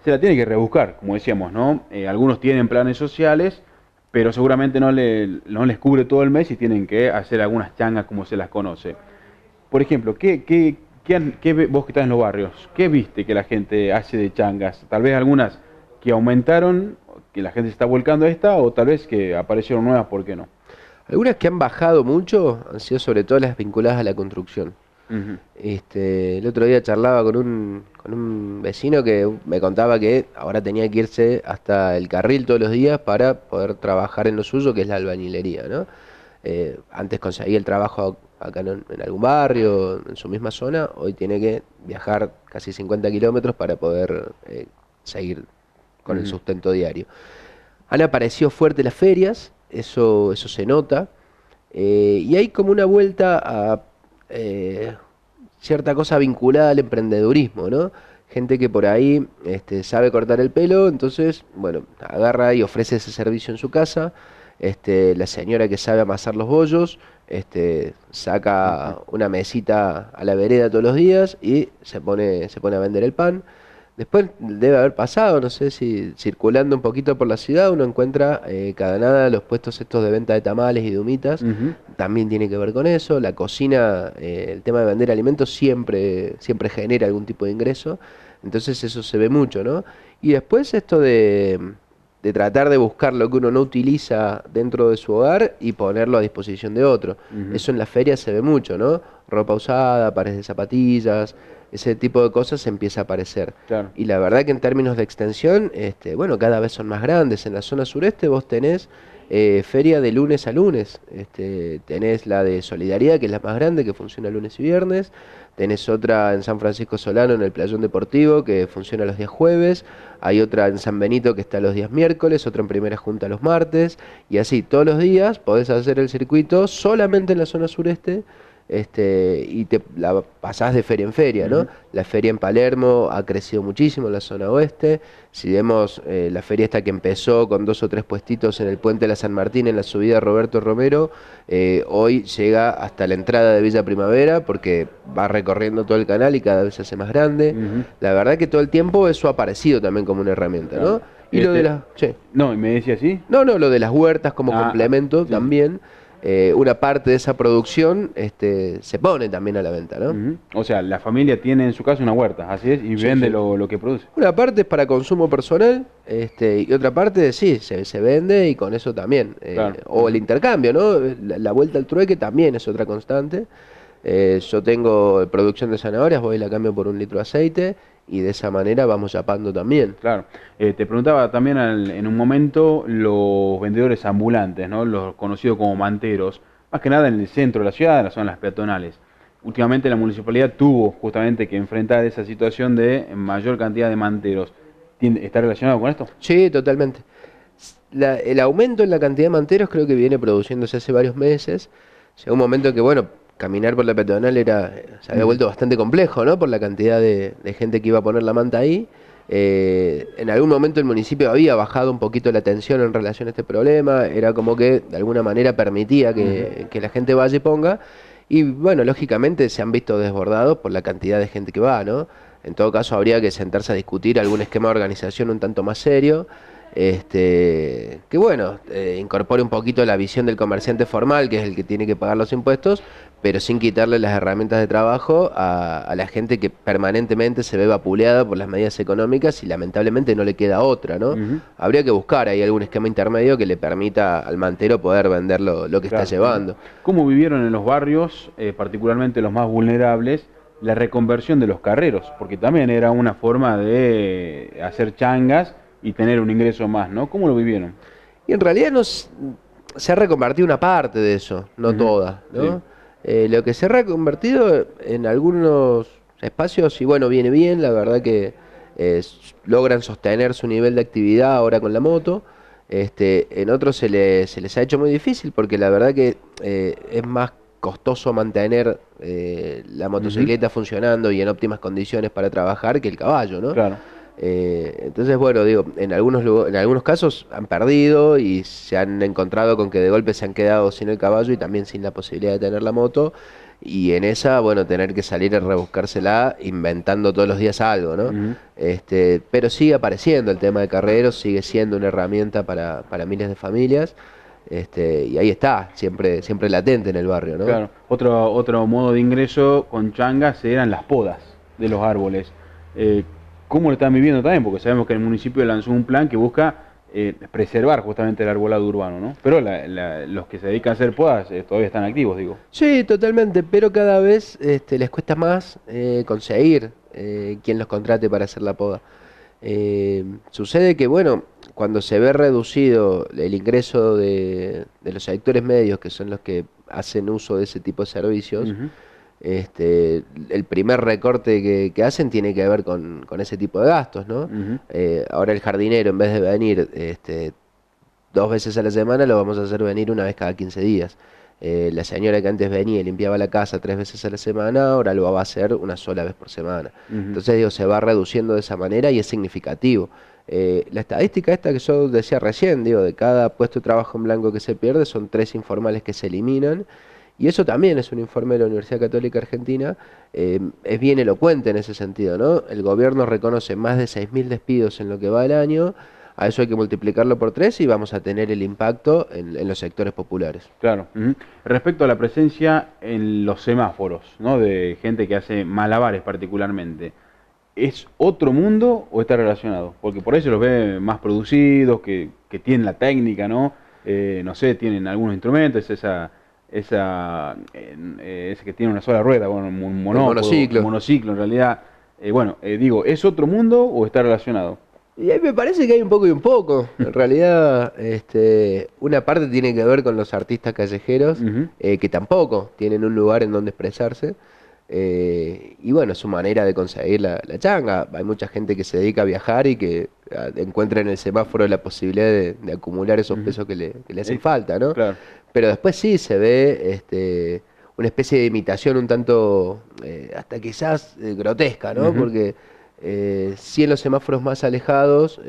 se la tiene que rebuscar, como decíamos, ¿no? Algunos tienen planes sociales, pero seguramente no les cubre todo el mes y tienen que hacer algunas changas como se las conoce. Por ejemplo, vos que estás en los barrios, ¿qué viste que la gente hace de changas? Tal vez algunas que aumentaron, que la gente se está volcando a esta, o tal vez que aparecieron nuevas, ¿por qué no? Algunas que han bajado mucho han sido sobre todo las vinculadas a la construcción. El otro día charlaba con un vecino que me contaba que ahora tenía que irse hasta el Carril todos los días para poder trabajar en lo suyo, que es la albañilería, ¿no? Antes conseguía el trabajo acá en algún barrio, en su misma zona, hoy tiene que viajar casi 50 kilómetros para poder seguir con el sustento diario. Han aparecido fuertes las ferias, eso se nota, y hay como una vuelta a cierta cosa vinculada al emprendedurismo, ¿no? Gente que por ahí sabe cortar el pelo, entonces, bueno, agarra y ofrece ese servicio en su casa. La señora que sabe amasar los bollos, saca una mesita a la vereda todos los días y se pone a vender el pan. Después debe haber pasado, no sé si circulando un poquito por la ciudad uno encuentra cada nada los puestos estos de venta de tamales y de humitas, también tiene que ver con eso. La cocina, el tema de vender alimentos siempre genera algún tipo de ingreso, entonces eso se ve mucho, ¿no? Y después esto de tratar de buscar lo que uno no utiliza dentro de su hogar y ponerlo a disposición de otro. Eso en las ferias se ve mucho, ¿no? Ropa usada, pares de zapatillas, ese tipo de cosas empieza a aparecer. Claro. Y la verdad que en términos de extensión, bueno, cada vez son más grandes. En la zona sureste vos tenés feria de lunes a lunes. Tenés la de Solidaridad, que es la más grande, que funciona lunes y viernes. Tenés otra en San Francisco Solano, en el Playón Deportivo, que funciona los días jueves. Hay otra en San Benito, que está los días miércoles. Otra en Primera Junta los martes. Y así, todos los días podés hacer el circuito solamente en la zona sureste. Y te la pasás de feria en feria, ¿no? La feria en Palermo ha crecido muchísimo en la zona oeste. Si vemos la feria esta que empezó con 2 o 3 puestitos en el puente de la San Martín, en la subida Roberto Romero, hoy llega hasta la entrada de Villa Primavera porque va recorriendo todo el canal y cada vez se hace más grande. La verdad que todo el tiempo eso ha aparecido también como una herramienta, ¿no? Y lo de las... Sí. No, ¿y me decía así? No, lo de las huertas como complemento también. Una parte de esa producción se pone también a la venta, ¿no? O sea, la familia tiene en su casa una huerta, así es, y vende lo que produce. Una parte es para consumo personal, y otra parte sí, se vende y con eso también. Claro. O el intercambio, ¿no? La vuelta al trueque también es otra constante. Yo tengo producción de zanahorias, voy y la cambio por 1 litro de aceite. Y de esa manera vamos chapando también. Claro. Te preguntaba también en un momento los vendedores ambulantes, ¿no? Los conocidos como manteros, más que nada en el centro de la ciudad, en las zonas peatonales. Últimamente la municipalidad tuvo justamente que enfrentar esa situación de mayor cantidad de manteros. ¿Está relacionado con esto? Sí, totalmente. El aumento en la cantidad de manteros creo que viene produciéndose hace varios meses. Llegó un momento que, bueno, caminar por la peatonal se había vuelto bastante complejo, ¿no? Por la cantidad de gente que iba a poner la manta ahí. En algún momento el municipio había bajado un poquito la tensión en relación a este problema. Era como que de alguna manera permitía que la gente vaya y ponga. Y bueno, lógicamente se han visto desbordados por la cantidad de gente que va, ¿no? En todo caso habría que sentarse a discutir algún esquema de organización un tanto más serio. Que bueno, incorpore un poquito la visión del comerciante formal, que es el que tiene que pagar los impuestos, pero sin quitarle las herramientas de trabajo a la gente que permanentemente se ve vapuleada por las medidas económicas y lamentablemente no le queda otra, ¿no? Habría que buscar ahí algún esquema intermedio que le permita al mantero poder vender lo que está llevando. ¿Cómo vivieron en los barrios, particularmente los más vulnerables, la reconversión de los carreros? Porque también era una forma de hacer changas y tener un ingreso más, ¿no? ¿Cómo lo vivieron? Y en realidad se ha reconvertido una parte de eso, no toda, ¿no? Sí. Lo que se ha reconvertido en algunos espacios, y bueno, viene bien, la verdad que logran sostener su nivel de actividad ahora con la moto. En otros se les ha hecho muy difícil porque la verdad que es más costoso mantener la motocicleta funcionando y en óptimas condiciones para trabajar que el caballo, ¿no? Claro. Entonces, bueno, digo, en algunos casos han perdido y se han encontrado con que de golpe se han quedado sin el caballo y también sin la posibilidad de tener la moto. Y en esa, bueno, tener que salir a rebuscársela inventando todos los días algo, ¿no? Pero sigue apareciendo el tema de carreros, sigue siendo una herramienta para miles de familias. Y ahí está, siempre latente en el barrio, ¿no? Claro, otro modo de ingreso con changas eran las podas de los árboles. ¿Cómo lo están viviendo también? Porque sabemos que el municipio lanzó un plan que busca preservar justamente el arbolado urbano, ¿no? Pero los que se dedican a hacer podas todavía están activos, digo. Sí, totalmente, pero cada vez les cuesta más conseguir quien los contrate para hacer la poda. Sucede que, bueno, cuando se ve reducido el ingreso de los sectores medios, que son los que hacen uso de ese tipo de servicios, el primer recorte que hacen tiene que ver con ese tipo de gastos, ¿no? Ahora el jardinero, en vez de venir 2 veces a la semana, lo vamos a hacer venir una vez cada 15 días. La señora que antes venía y limpiaba la casa 3 veces a la semana, ahora lo va a hacer una sola vez por semana. Entonces, digo, se va reduciendo de esa manera y es significativo. La estadística esta que yo decía recién, digo, de cada puesto de trabajo en blanco que se pierde, son 3 informales que se eliminan. Y eso también es un informe de la Universidad Católica Argentina, es bien elocuente en ese sentido, ¿no? El gobierno reconoce más de 6.000 despidos en lo que va del año, a eso hay que multiplicarlo por 3 y vamos a tener el impacto en los sectores populares. Claro. Respecto a la presencia en los semáforos, ¿no? De gente que hace malabares particularmente, ¿es otro mundo o está relacionado? Porque por ahí se los ve más producidos, que tienen la técnica, ¿no? No sé, tienen algunos instrumentos, ese que tiene una sola rueda, bueno, un monociclo en realidad. Digo, ¿es otro mundo o está relacionado? Y ahí me parece que hay un poco y un poco. En realidad, una parte tiene que ver con los artistas callejeros, que tampoco tienen un lugar en donde expresarse. Y bueno, su manera de conseguir la changa. Hay mucha gente que se dedica a viajar y que encuentra en el semáforo la posibilidad de acumular esos pesos que le hacen falta, ¿no? Claro. Pero después sí se ve una especie de imitación un tanto, hasta quizás grotesca, ¿no? Porque sí en los semáforos más alejados,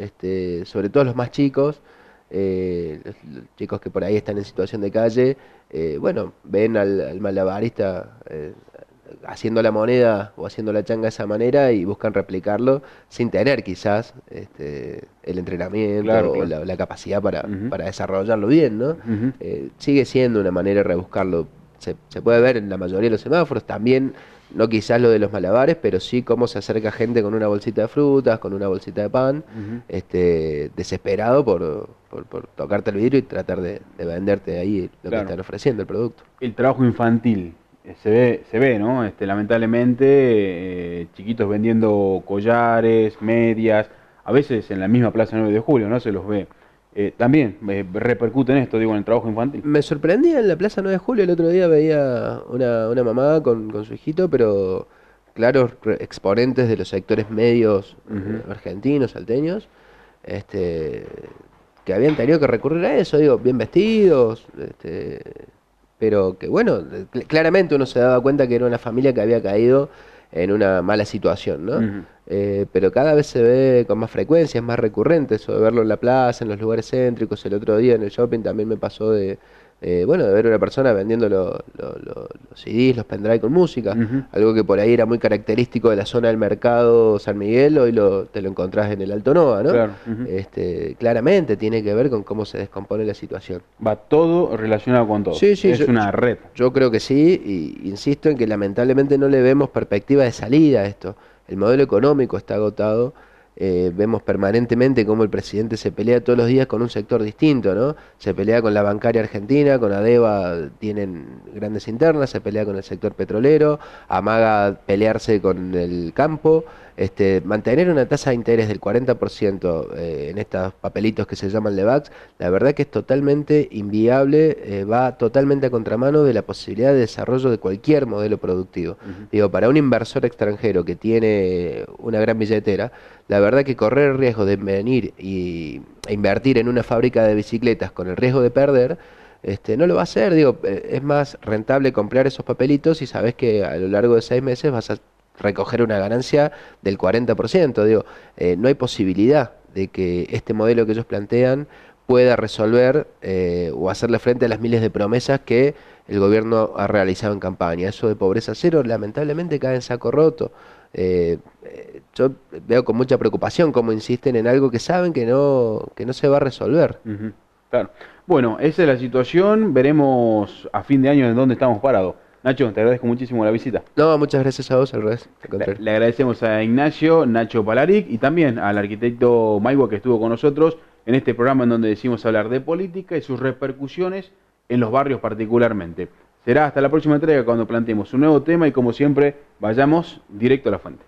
sobre todo los más chicos, los chicos que por ahí están en situación de calle, bueno, ven al malabarista haciendo la moneda o haciendo la changa de esa manera y buscan replicarlo sin tener quizás el entrenamiento o la capacidad para desarrollarlo bien, ¿no? Sigue siendo una manera de rebuscarlo. Se puede ver en la mayoría de los semáforos, también no quizás lo de los malabares, pero sí cómo se acerca gente con una bolsita de frutas, con una bolsita de pan, desesperado por tocarte el vidrio y tratar de venderte ahí lo que están ofreciendo, el producto. El trabajo infantil. Se ve, ¿no? Lamentablemente, chiquitos vendiendo collares, medias, a veces en la misma Plaza 9 de Julio, ¿no? Se los ve. También repercute en esto, digo, en el trabajo infantil. Me sorprendía en la Plaza 9 de Julio, el otro día veía una mamá con su hijito, pero claros exponentes de los sectores medios argentinos, salteños, que habían tenido que recurrir a eso, digo, bien vestidos, pero que bueno, claramente uno se daba cuenta que era una familia que había caído en una mala situación, ¿no? Pero cada vez se ve con más frecuencia, es más recurrente eso de verlo en la plaza, en los lugares céntricos. El otro día en el shopping también me pasó de ver una persona vendiendo los CDs, los pendrive con música, algo que por ahí era muy característico de la zona del mercado San Miguel, hoy te lo encontrás en el Alto Nova, ¿no? Claro. Claramente tiene que ver con cómo se descompone la situación. Va todo relacionado con todo. Sí, es una red. Yo creo que sí, y insisto en que lamentablemente no le vemos perspectiva de salida a esto. El modelo económico está agotado. Vemos permanentemente cómo el presidente se pelea todos los días con un sector distinto, ¿no? Se pelea con la bancaria argentina, con ADEVA tienen grandes internas, se pelea con el sector petrolero, amaga pelearse con el campo. Mantener una tasa de interés del 40% en estos papelitos que se llaman LEVAX, la verdad que es totalmente inviable, va totalmente a contramano de la posibilidad de desarrollo de cualquier modelo productivo. Digo, para un inversor extranjero que tiene una gran billetera, la verdad que correr el riesgo de venir e invertir en una fábrica de bicicletas con el riesgo de perder, no lo va a hacer. Digo, es más rentable comprar esos papelitos y sabes que a lo largo de 6 meses vas a recoger una ganancia del 40%. Digo, no hay posibilidad de que este modelo que ellos plantean pueda resolver o hacerle frente a las miles de promesas que el gobierno ha realizado en campaña. Eso de pobreza cero lamentablemente cae en saco roto. Yo veo con mucha preocupación cómo insisten en algo que saben que no se va a resolver. Claro. Bueno, esa es la situación. Veremos a fin de año en dónde estamos parados. Nacho, te agradezco muchísimo la visita. No, muchas gracias a vos, al revés. Le agradecemos a Ignacio, Nacho Palaric, y también al arquitecto Maigua, que estuvo con nosotros en este programa en donde decimos hablar de política y sus repercusiones en los barrios particularmente. Será hasta la próxima entrega cuando planteemos un nuevo tema y, como siempre, vayamos directo a la fuente.